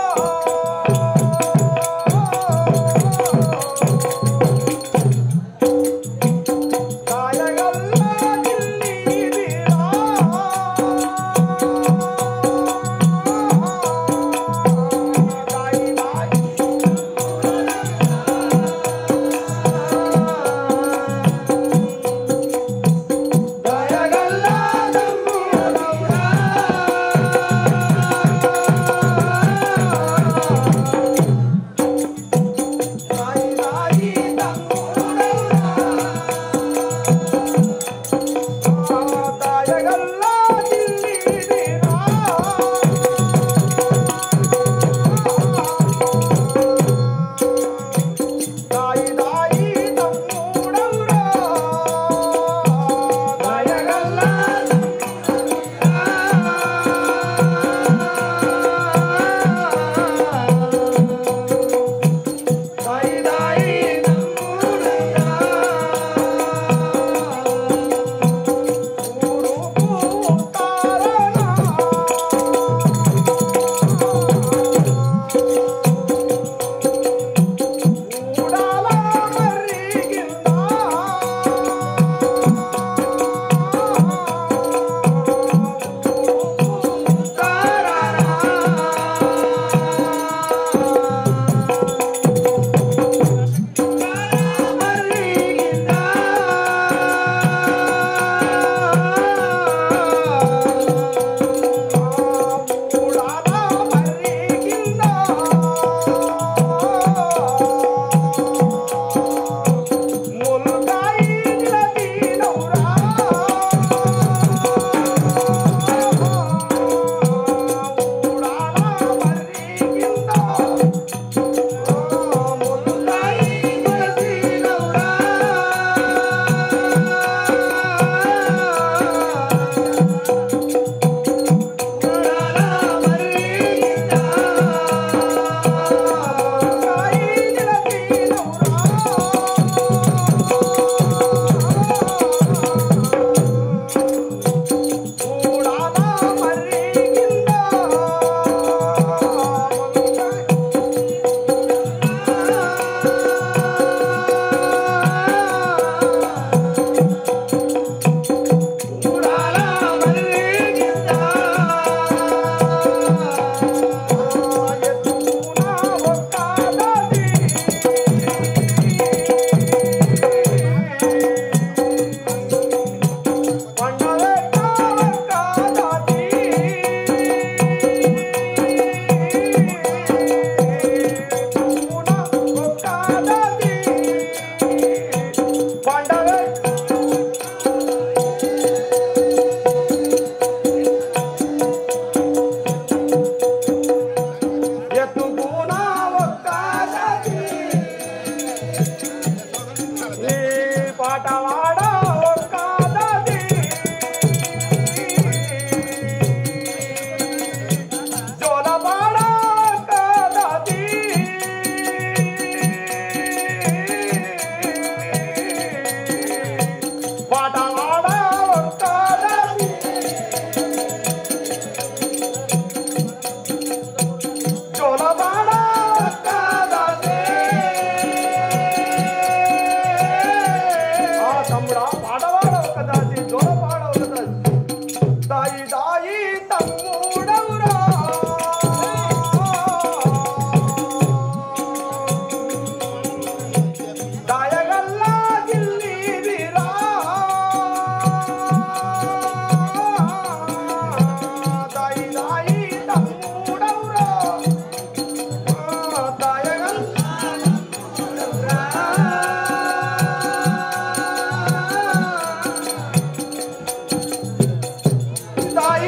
దాయి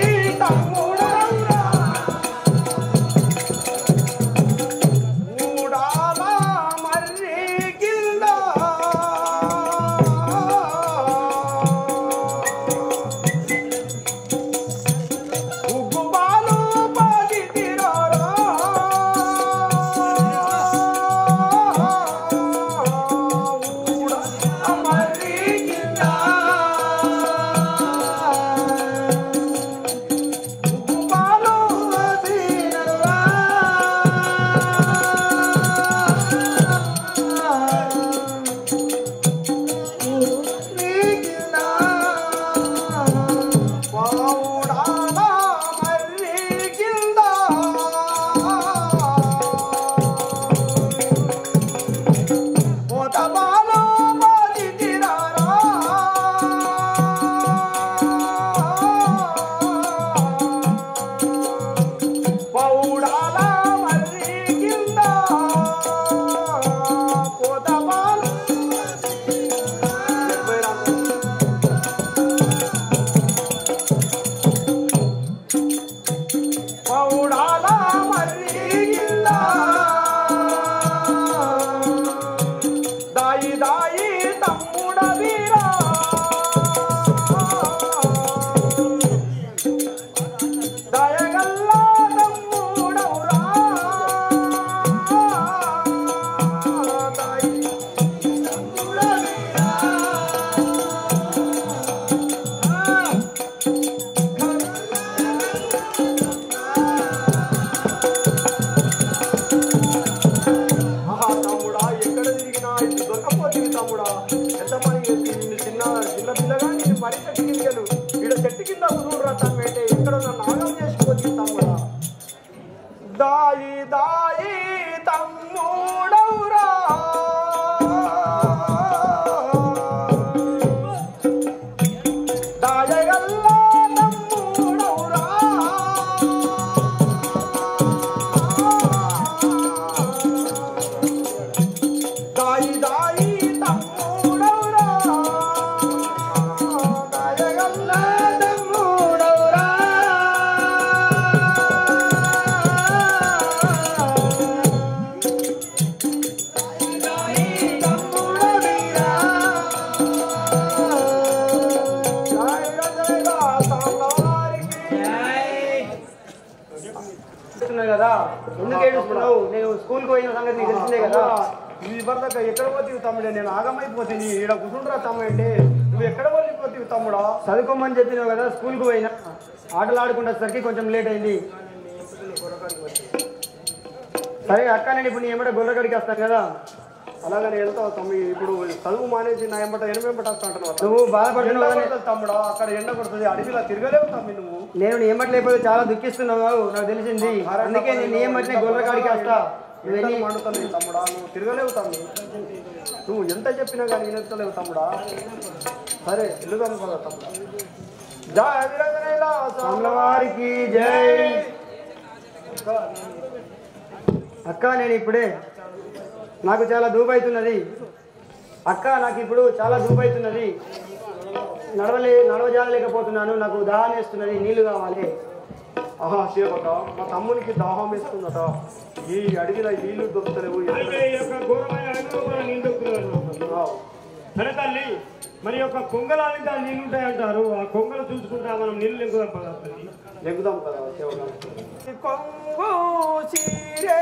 ఇంకెలు ఈడ చెట్టు కింద ఊరురా తమ్మంటే ఇక్కడ నన్ను ఆగం చేసుకోవచ్చు తమ్ముడా దాయి దాయి తమ్ముడవురా దాయగల్లా తమ్ముడవురా దాయి దాయి తమ్ముడవురా దాయగల్లా తమ్ముడవురా కదా ఎందుకు ఏడుస్తున్నావు? నేను స్కూల్కి పోయిన సంగతి నీకు తెలిసిందే కదా. ఈ భర్తక ఎక్కడ పోతీవి తమ్ముడే నేను ఆగమైపోతుంది ఈడ కూర్చుంటురా తమ్ముడే నువ్వు ఎక్కడ పోతీవి తమ్ముడా చదువుకోమని చెప్పినావు కదా, స్కూల్కి పోయినా ఆటలు ఆడుకుంటేసరికి కొంచెం లేట్ అయింది. సరే అక్క, నేను ఇప్పుడు నీ ఏమంటే గొర్రెగడికి వస్తాను కదా. అలాగని వెళ్తావు తమ్మి ఇప్పుడు చదువు మానేసి నా ఎంబట ఎనబెంబట వస్తా అంటున్నావు నువ్వు బాధపడుతున్నావు కదా. తమ్ముడా అక్కడ ఎండ కొడుతుంది అడవిలా తిరగలేవు తమ్మి నువ్వు నేను నీ ఏమట్ లేకపోతే చాలా దుఃఖిస్తున్నావు, నాకు తెలిసింది. అందుకే నేను నీ ఏమంటే గొర్రెగాడికి వస్తా. ఎండలు మండుతుంది తమ్ముడా నువ్వు తిరగలేవు తమ్మి నువ్వు ఎంత చెప్పినా కానీ వినెత్తలేవు తమ్ముడా సరే వెళ్దాం కదా తమ్ముడా జయ వీరాంజనేయుల స్వాముల వారికి జై. అక్క, నేను ఇప్పుడే నాకు చాలా దూబైతున్నది. అక్క, నాకు ఇప్పుడు చాలా దూబైతున్నది. నడవజాలేకపోతున్నాను. నాకు దాహం వేస్తున్నది, నీళ్లు కావాలి. ఆహా సేవక మా తమ్మునికి దాహం వేస్తుందట ఈ అడవిలో నీళ్లు దొరుకుతలేవు అయితే ఈ యొక్క ఘోరమైన అడవిలో కూడా నీళ్ళు దొరుకుతున్నాడు. సరే తల్లి, మరి యొక్క కొంగలానికి దాని నీళ్ళు ఉంటాయి అంటారు. ఆ కొంగలు చూసుకుంటా మనం నీళ్ళు లెంగుదాం పదార్థం లెగ్గుదాం కదా సేవక కొంగు చీరే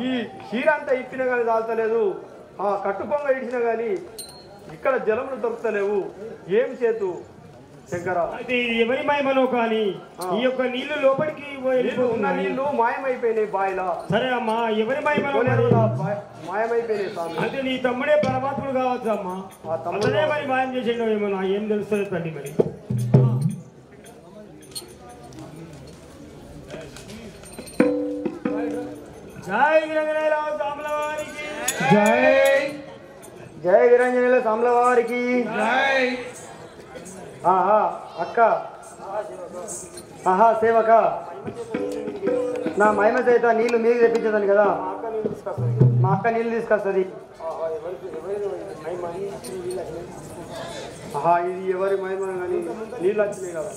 ఈ చీర అంతా ఇప్పినా కానీ చాలతలేదు, ఆ కట్టుకొంగ ఇడిచినా కానీ ఇక్కడ జలములు దొరుకుతలేవు, ఏం చేతు శంకర? అయితే ఇది ఎవరి మహిమనో కానీ ఈ యొక్క నీళ్లు లోపలికి ఉన్న నీళ్లు మాయమైపోయినాయి బాయిలా. సరే అమ్మా, ఎవరి మహిమనో మాయమైపోయినాయి స్వామి. అంటే నీ తమ్ముడే పరమాత్ముడు కావచ్చు అమ్మా. అతనే మరి మాయం చేసిండో ఏమో, నా ఏం తెలుస్తుంది తల్లి మరి. జై వీరంజనేయుల సాంబల వారికి జై జయ వీరంజనేయుల సాంబల వారికి. జై అక్క సేవక, నా మహిమ చేత నీళ్లు మీకు తెప్పించదని కదా, మా అక్క నీళ్ళు తీసుకొస్తుంది. ఇది ఎవరి మహిమ కానీ నీళ్ళు వచ్చినాయి కదా.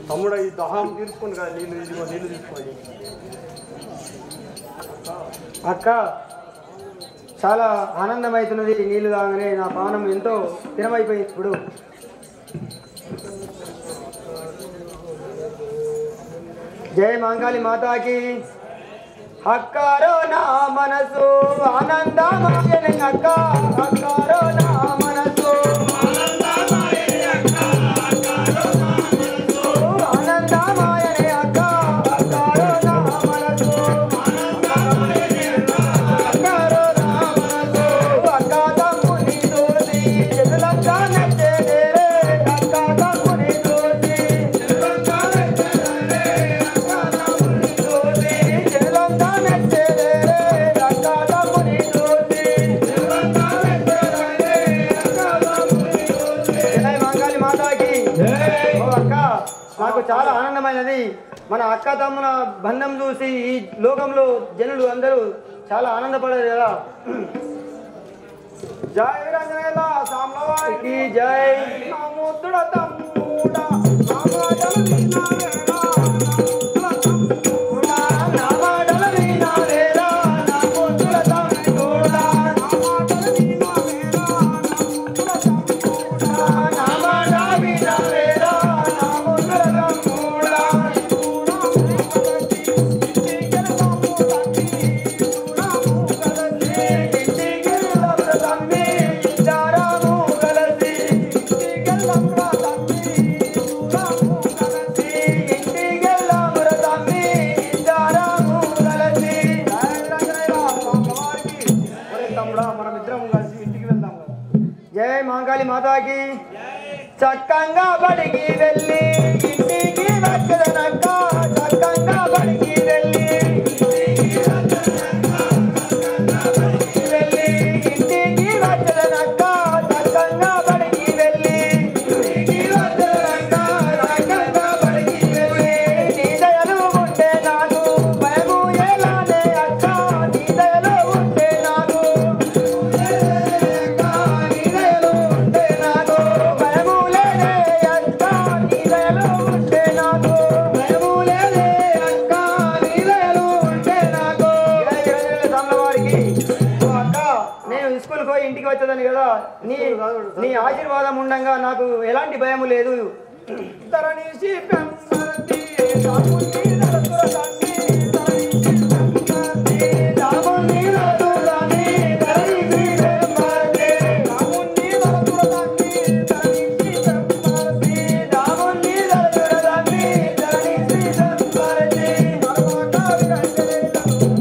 తమ్ముడు ఈ దహం తీర్చుకోండి కదా, నీళ్ళు తీసుకోండి. అక్క చాలా ఆనందమవుతున్నది నీళ్లు తాగనే, నా పానం ఎంతో స్థిరమైపోయింది ఇప్పుడు. జయ మాంకాళి మాతాకి. అక్కారో నా మనసు ఆనందమాయనే అక్క, అక్కారో నా మనసు ఆనందమాయనే అక్క, అక్కారో నా మనసు అక్క తమ్ముని చూసి చెదులంతా నచ్చేదే, అక్క తమ్ముని చూసి చెదులంతా నచ్చేదే, అక్క తమ్ముని చూసి చెదులంతా నచ్చేదే, అక్క తమ్ముని చూసి చెదులంతా నచ్చేదే, అక్క తమ్ముని చూసి. జై మంగళి మాతాకి. ఓ అక్క, నాకు చాలా ఆనందమైనది. మన అక్క తమ్మున బంధం చూసి ఈ లోకంలో జనులు అందరూ చాలా ఆనందపడారు కదా. జై వీరంజనేయుల సాంబల వారికి జై. నా ముద్దుడ తమ్ముడా, నా మాటలు విన్నావేరా, నా మాటల వినాలేరా, నా ముద్దుల తమ్ముడా, నా మాటలు విన్నావేరా, నా మాట వినాలేరా, నా ముద్దుల తమ్ముడా. తమ్ముడా, మనం ఇద్దరం కలిసి ఇంటికి వెళ్దాం కదా. జై మాంకాళి మాతాకి. చక్కంగా బడికి వెళ్ళి ఇంటికి వచ్చదనక్క, చక్కంగా బడికి వెళ్ళి ఇంటికి వచ్చదనక్క, చక్కంగా బడికి వెళ్ళి చక్కంగా బడికి వెళ్ళి. నీ దయలు ఉంటే నాకు భయము ఎలానే అక్క, నీ దయలు ఉంటే నాకు నేను స్కూల్కి పోయి ఇంటికి వచ్చేదాన్ని కదా, నీ ఆశీర్వాదం ఉండంగా నాకు ఎలాంటి భయం లేదు. ధరణీసి పెంపరతి రాముని నరసుర తన్ని, ధరణీసి పెంపరతి రాముని రతులని ధరణి పెంపరతి, రాముని నరసుర తన్ని, ధరణీసి పెంపరతి రాముని రతులని ధరణి పెంపరతి. నర్మక వీరంజనేయుల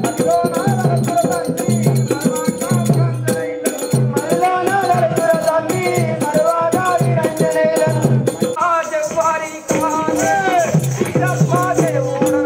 అల్లోన నరసుర తన్ని, నర్మక వీరంజనేయుల మల్లోన రతుల తల్లి మరువాగా వీరంజనేయుల. आज वारी कहानी सिरप्पा देवोड़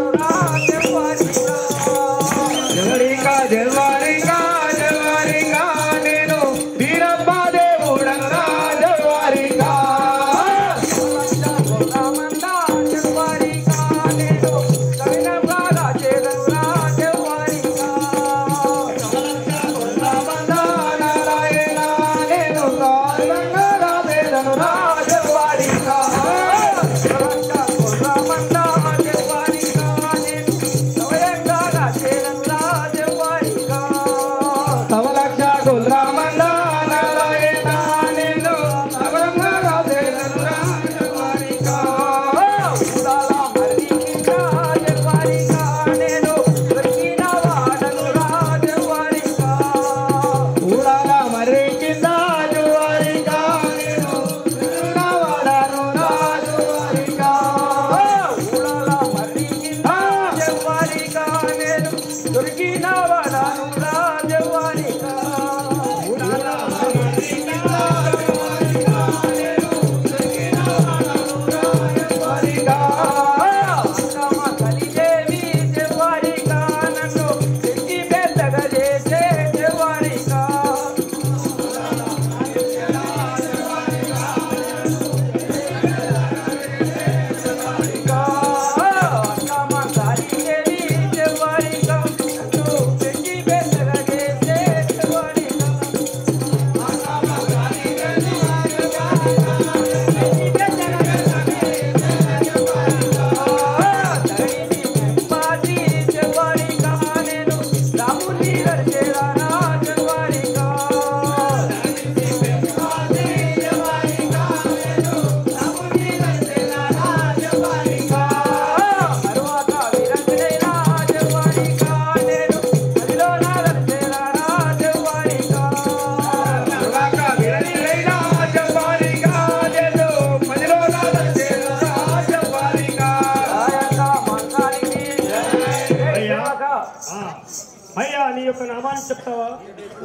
అయ్యా నీ యొక్క నామాన్ని చెప్తావా?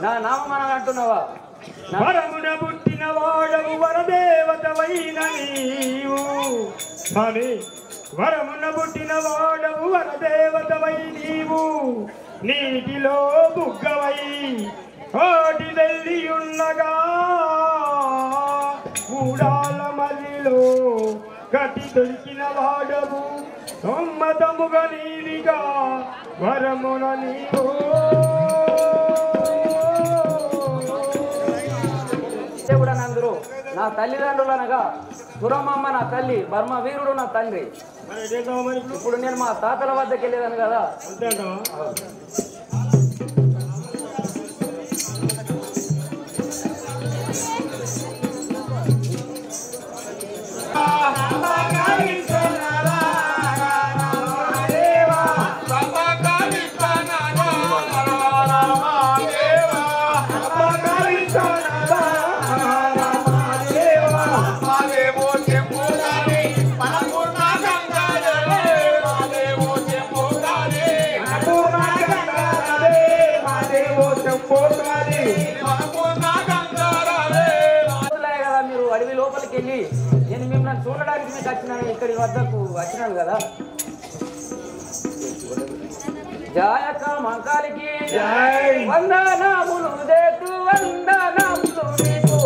నా నామం అని అంటున్నావా? వరమున పుట్టిన వాడవు వరదేవతవైన నీవు స్వామి, వరమున పుట్టిన వాడవు వరదేవతవై నీవు నీటిలో బుగ్గవై ఓటి వెళ్ళి ఉన్నగా కూడాల మల్లిలో కటి దొరికిన వాడవు సమ్మతముగా నీవిగా వరమున నీవు దేవుడు అని అందరూ నా తల్లిదండ్రులు అనగా సురమమ్మ నా తల్లి, బర్మ వీరుడు నా తండ్రి. ఇప్పుడు నేను మా తాతల వద్దకు వెళ్ళేదాను కదా. అంతే అంటావా? కదా మీరు అడవి లోపలికి వెళ్ళి నేను మిమ్మల్ని చూడడానికి మీకు వచ్చినాను, ఇక్కడి వద్దకు వచ్చినాను కదా. జాయక మంకాలికి వందనాములు దేతు వందనాములు నీకు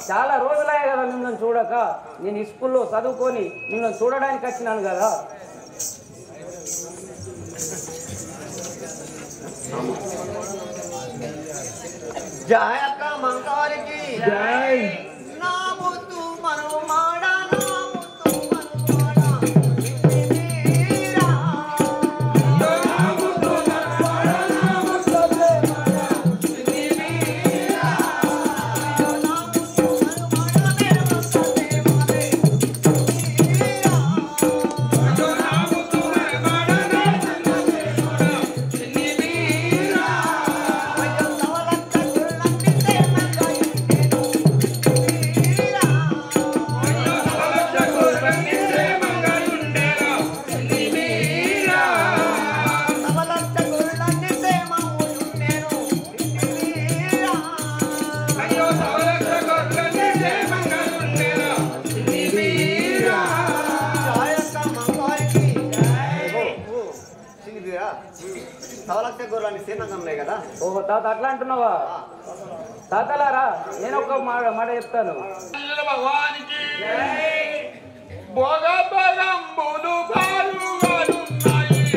చాలా రోజులయ్యా కదా మిమ్మల్ని చూడక. నేను ఈ స్కూల్లో చదువుకొని మిమ్మల్ని చూడడానికి వచ్చినాను కదా. జాయక మంకారికి జై నా ముద్దు మనోమాడ నా ముద్దు మనోమాడ నీరా నా ముద్దు మనోమాడ నా ముద్దు మనోమాడ నీరా నా ముద్దు మనోమాడ మేర మస్తతే మాదే నీరా నా ముద్దు మనోమాడ నా ముద్దు మనోమాడ నీరా వయ్య సవలక్క గుళ్ళంటితే మంగై నేను సమస్య గొర్రెలు చిన్నగా ఉన్నాయి కదా. ఓహో తాత అట్లా అంటున్నావా? తాతలారా నేను ఒక మాట చెప్తాను. భగవానికి భోగ భగంబులు బాలుగాలున్నాయి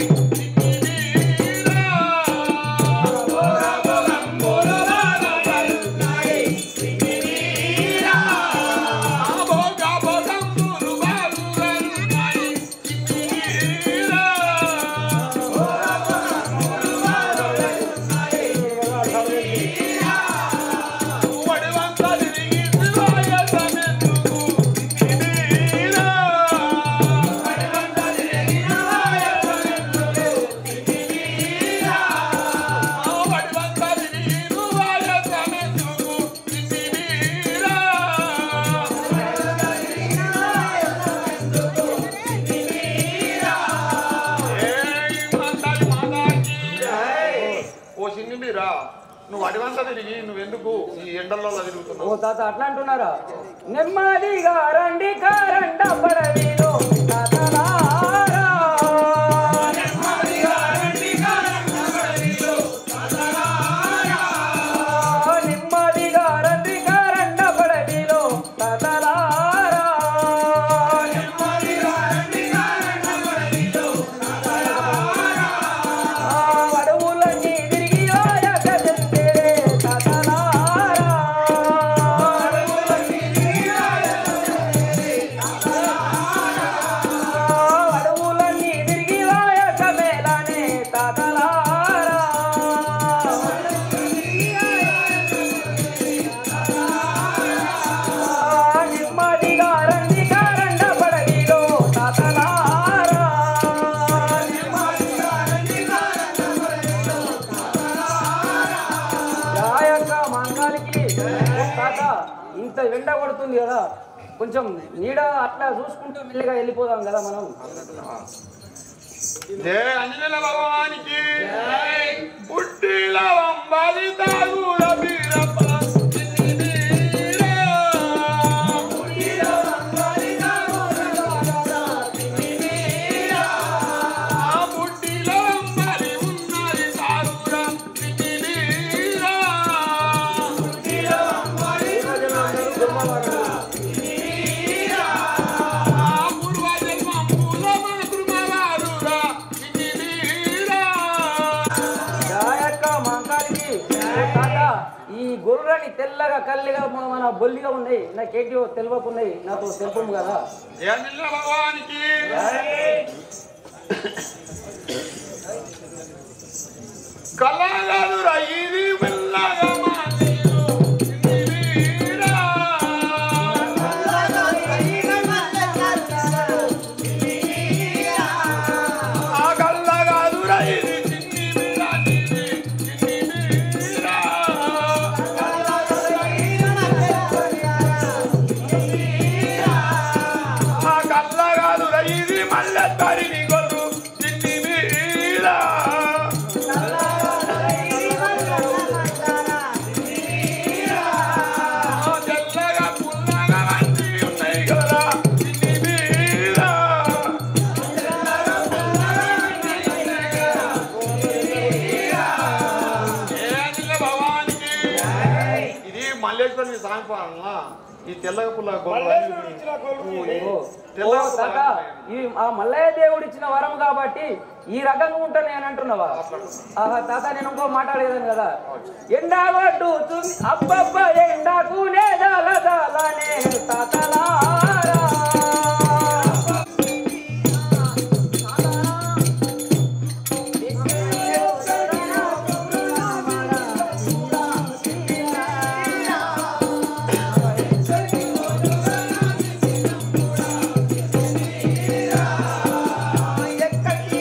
నువ్వు అడివంతా తిరిగి నువ్వెందుకు ఈ ఎండల్లో తిరుగుతున్నావు? ఓ తాత అట్లా అంటున్నారా? నెమ్మదిగా రండి కారండ పడవిలో తాతలారా. నెమ్మదిగా రండి కారండ పడవిలో తాతలారా. నెమ్మదిగా రండి కారండ పడవిలో తాతలారా. నెమ్మదిగా రండి కారండ పడవిలో తాతలారా. అడవులన్నీ తిరిగి ఆయక చెందేరే తాతలారా. అడవులన్నీ తిరిగి ఆయక చెందేరే తాతలారా. అడవులన్నీ తిరిగి ఆయక మేలానే తాతలారా. నెమ్మదిగా రండి కారండ పడవిలో తాతలారా. నెమ్మదిగా రండి కారండ పడవిలో తాతలారా. యాయక్క మంగాలికి తాత ఇంత ఎండ కొడుతుంది కదా, కొంచెం నీడ అట్లా చూసుకుంటూ మెల్లిగా వెళ్ళిపోదాం కదా మనం. జయ అంజనేయ భగవానికి బుడ్డిల వంబలి తాగుల బీరప్ప యాయక్క మంగాలికి తాత ఈ గొర్రెని తెల్లగా కల్లిగా మన బొల్లిగా ఉన్నాయి, నాకేంటి తెలియకున్నాయి, నాతో తెలుపు కదా. జయ అంజనేయ భగవానికి కళాగాదురా ఇది మెల్లగా మానీరు వీరా. ఆ కళ్ళగాదురా ఇది చిన్ని వీరా చిన్ని వీరా. ఆ కళ్ళగాదురా ఇది మల్లె తరిని గొల్లు చిన్ని వీరా. తెల్లగా పుల్లగా వంటి ఉన్నాయి కదా చిన్ని వీరా. భగవానికి ఇది మల్లేశ్వరుని సాంపాలన. ఈ తెల్లగా పుల్ల మల్లేశ్వరుడు ఇచ్చిన గొర్రెలు ఓ తాత ఈ ఆ మల్లయ్య దేవుడు ఇచ్చిన వరం కాబట్టి ఈ రకంగా ఉంటాను నేను అంటున్నావా? ఆహా తాత నేను ఇంకో మాట్లాడేదాను కదా. ఎండా పట్టు అబ్బబ్బ ఎండాకు నేదాలనే తాతలారా. ఎక్కడికి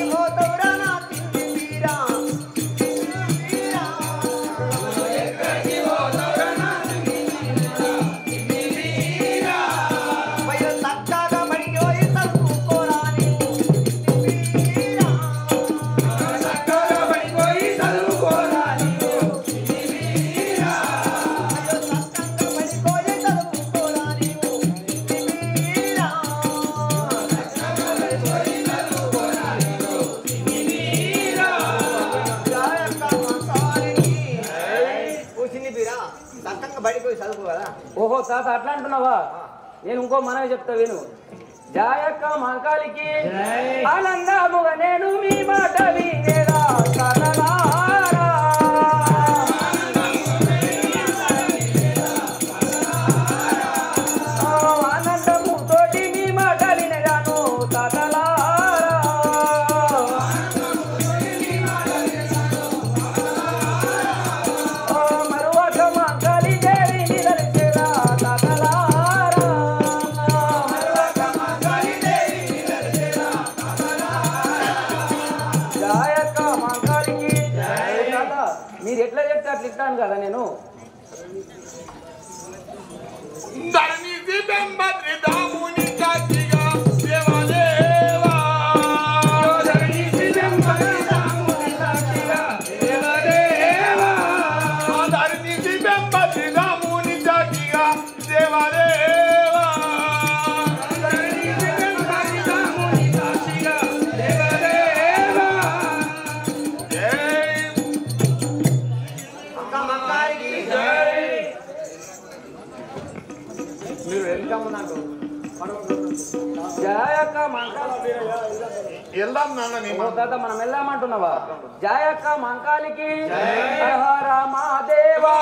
ఓహో తాత అట్లా అంటున్నావా? నేను ఇంకో మనవి చెప్తా విను. జాయక్క మంకాలికి ఆనందముగా నేను మీ మాట వినేదా తాతలారా. ఆనందము తోటి మీ మాట వినేదాను తాతలారా. మరువక మంకాలి దేవి నిదర్శరా తాతలారా. మీరు ఎట్లా చెప్తే అట్లా ఇస్తాను కదా నేను. వెళ్దాం నాన్న నీ తాత మనం వెళ్ళామంటున్నావా? జాయక్క మంకాలికి రామాదేవా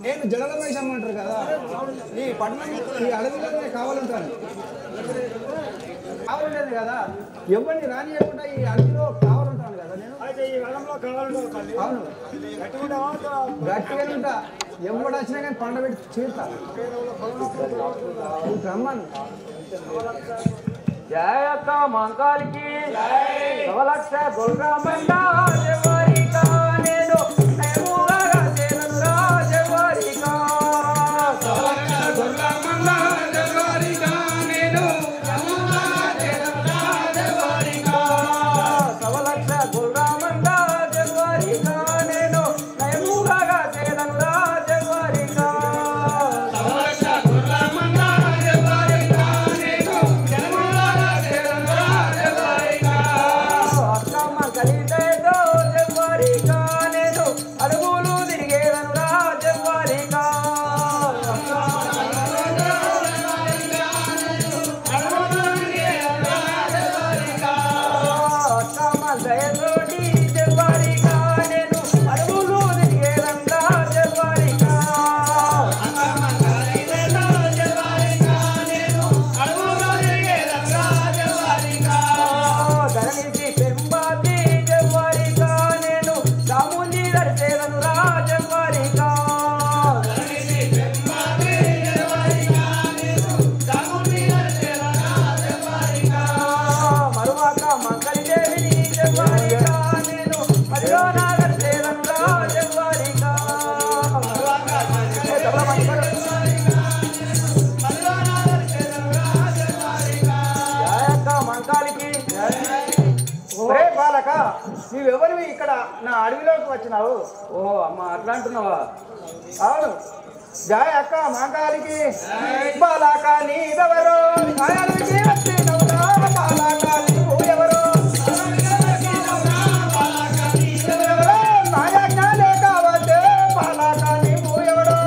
నేను జడలమేషం అంటారు కదా, ఈ పట్టణం ఈ అడవిలోనే కావాలంటాను. కావాలలేదు కదా, ఎవరిని రానియకుండా ఈ అడవిలో కావాలంటాను కదా నేను. అవును, గట్టిగా ఉంటా. ఎవడు వచ్చినా కానీ పండ పెట్టి చేస్తా. రమ్మను. జాయక్క మంకాలికి సవలక్ష దుర్గమండ నేను కలితే నీవెవరివి ఇక్కడ నా అడవిలోకి వచ్చినావు? ఓహో అమ్మ అట్లా అంటున్నావా? అవును. జయ అక్క మాంకాలికి బాలాక నీవెవరు? అడవికి వచ్చినవురా బాలాక నీవు ఎవరు? నాయజ్ఞాలే కావచ్చే బాలాక నీవు ఎవరు?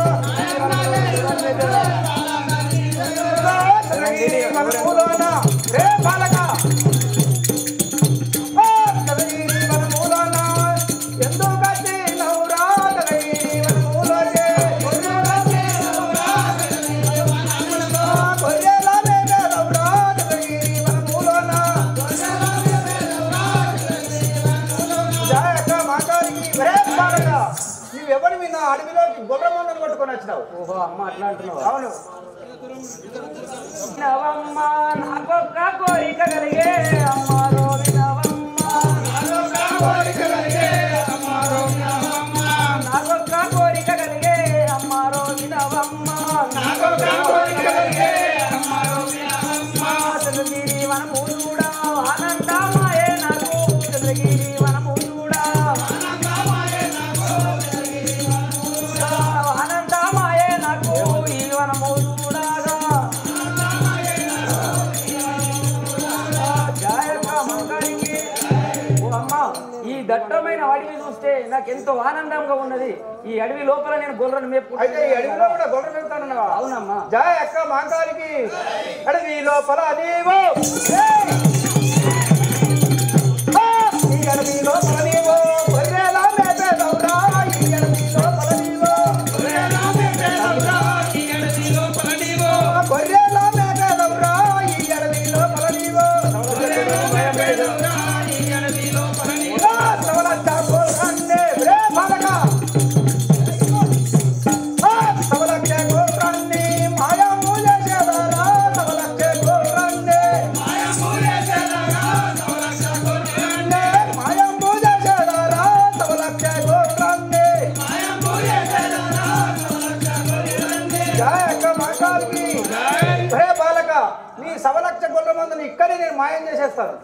మనములోన రే బాలక నువ్వెవరివి నా అడవిలోకి గొర్రె మందను పట్టుకొని వచ్చినావు? ఓహో అమ్మ అట్లా అంటున్నావా? అవును. వినవమ్మ నాకొక్క కోరిక కలిగే అమ్మారో వినవమ్మ నాకొక్క కోరిక కలిగే అమ్మారో వినవమ్మ చంద్రగిరి వనము చూడా ఆనందమాయే నాకు చంద్రగిరి వనము చూడా ఆనందమాయే నాకు ఈ వనము చూడగా ఈ దట్టమైన అడవి చూస్తే నాకు ఎంతో ఆనందంగా ఉన్నది. ఈ అడవి లోపల నేను గొర్రెను మేపు. అయితే ఈ అడవిలో కూడా గొర్రె వెళ్తానన్నావా? అవునమ్మా. జయ అక్క మాంకాలికి అడవి లోపల నీవు ఈ అడవి లోపల నీవు గొర్రెలా మేపేదవురా? ఈ అడవి లోపల నీవు గొర్రెలా మేపేదవురా? ఈ అడవి లోపల నీవు సవలక్ష గొర్రె మందుని ఇక్కడే నేను మాయం చేసేస్తాను.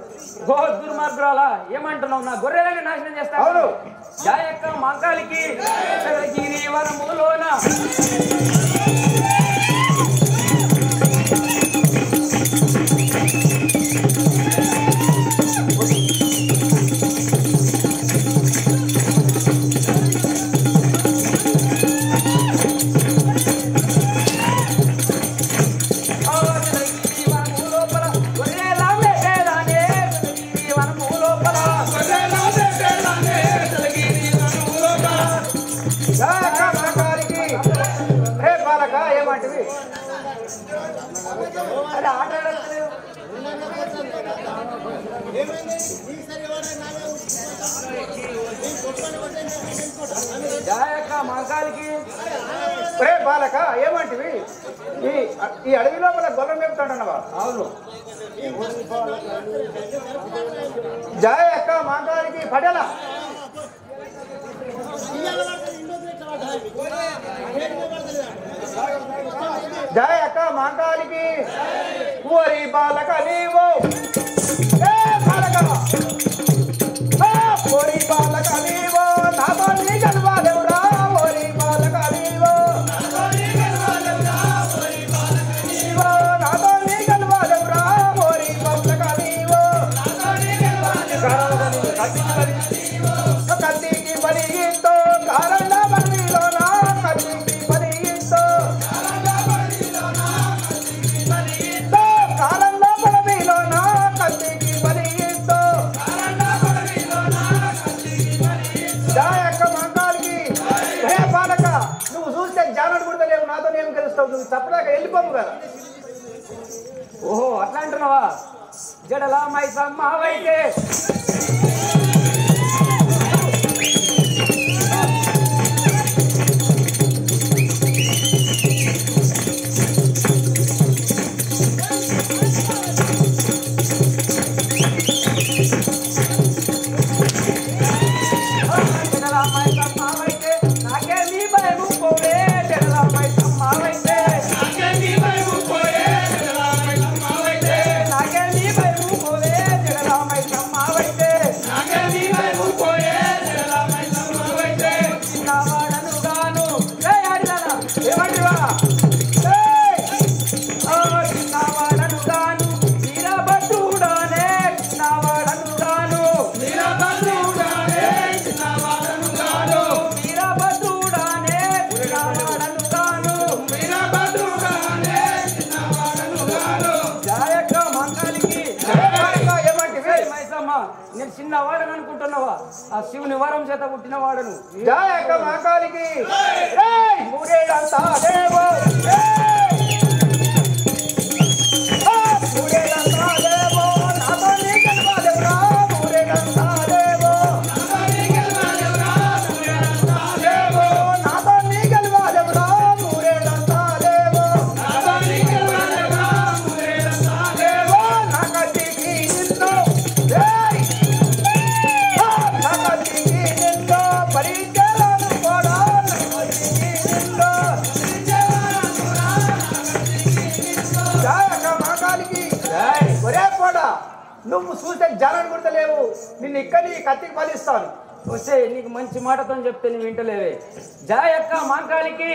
గో దుర్మార్గురాలా ఏమంటున్నావు? నా గొర్రెలని నాశనం చేస్తాను. అవును. జాయక్క మంకాలికి చంద్రగిరి వనములోన ఏమంటివి? అరే ఆట జాయక్క మంకాలికి రే బాలక ఏమంటివి? ఈ అడవి లోపల గొర్రె మేపుతాడన్నవా? అవును. జయ అక్క మాంకాలికి పడల జయ అక్క మాంకాలికి ఓరి బాలక నీవు బాలక ఓరి బాలక నీవు నాతో నీ గెలవాలెవరా? ఓరి బాలక నీవు నాతో నీ గెలవాలెవరా? ఓరి బాలక నీవు కత్తికి బలిగితో కారణ బండిలోన కత్తికి బలిగితో కారంలో పడవిలోన కత్తికి బలిగితో జాయక్క మంకాలికి హే బాలక నువ్వు చూస్తే జానడు గుర్తలేవు నాతో ఏం కలుస్తావు? నువ్వు తప్పలేక వెళ్ళిపోవు కదా. ఓహో అట్లా అంటున్నావా? జడలా మైసమ్మ వైతే నేను చిన్నవాడని అనుకుంటున్నావా? ఆ శివుని వరం చేత పుట్టిన వాడను. జయ అక్క మహాకాళికి మూడేళ్ళంతా దేవో మూడేళ్ళంతా దేవో నాతో నీ గెలవాలెవరా మూడేళ్ళంతా దేవో నాతో నీ గెలవాలెవరా మూడేళ్ళంతా దేవో నా కట్టికి నిన్ను నా కట్టికి నిన్ను పరిచయాలను కూడా నా కట్టికి నిన్ను ఒరే పోడా నువ్వు చూస్తే జనం గుర్తలేవు నిన్ను ఇక్కడి కత్తికి బలిస్తాను. వస్తే నీకు మంచి మాటతో చెప్తే నువ్వు వింటలేవే. జాయక్క మాంకాలికి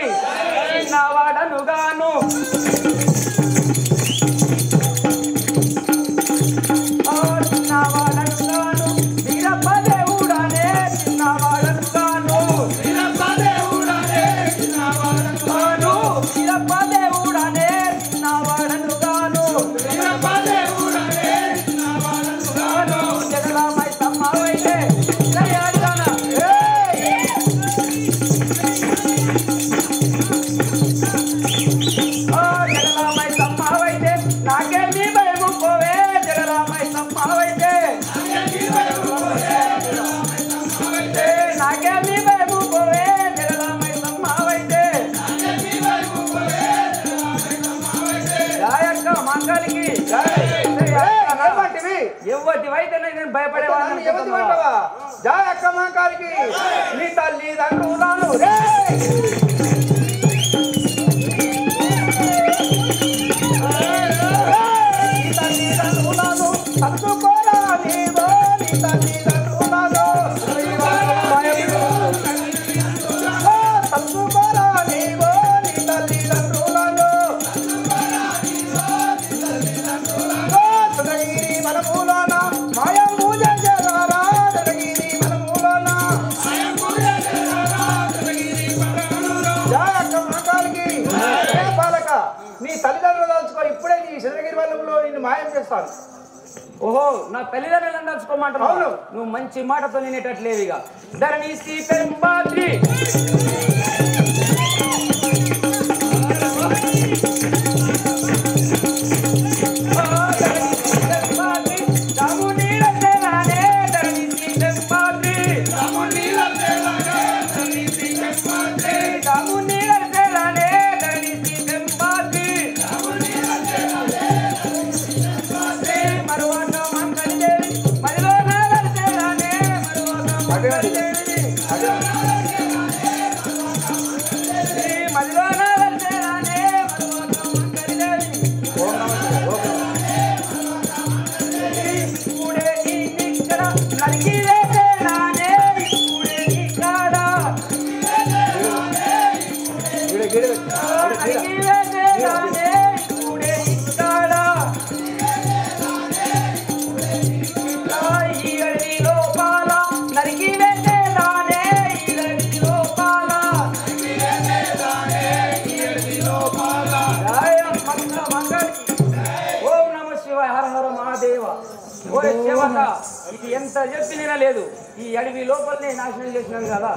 చిన్నవాడను గాను చిన్నవాడను గాను వీరప్ప దేవుడనే చిన్నవాడను గాను వీరప్ప దేవుడనే చిన్నవాడను గాను వీరప్ప దేవుడనే చిన్నవాడను గాను వీరప్ప దేవుడనే చిన్నవాడను గాను జగలామై సమ్మవైతే జయాజన జగలామై సమ్మవైతే నాకేమీ భయము పోవే జగలామై సమ్మవైతే నాకేమీ భయము పోవే జగలామై సమ్మవైతే జాయక్క మంగళికి ఎవరివైతే నేను భయపడేవాడిని. జయ అక్క మహాకాళికి నీ తల్లిదండ్రులను తప్పుకోరా నీవో నీ తల్లిదండ్రులను తప్పుకోరా నీవో నీ తల్లిదండ్రులను చదగిరి మనమూలన మాయం పూజ చేయాలా చదగిరి మనమూలన జయ అక్క మహాకాళికి పాలక నీ తల్లిదండ్రులు దాల్చుకో ఇప్పుడే నీ చంద్రగిరి వనంలో నిన్ను మాయం చేస్తాను. ఓహో నా తల్లిదండ్రులను దాచుకోమంటున్నావు. అవును. నువ్వు మంచి మాటతో నేనేటట్లేదు. ఇక ధరణి శ్రీపెంబాద్రి ఇది ఎంత చెప్పినా లేదు. ఈ అడవి లోపలనే నాశనం చేసినాం కదా.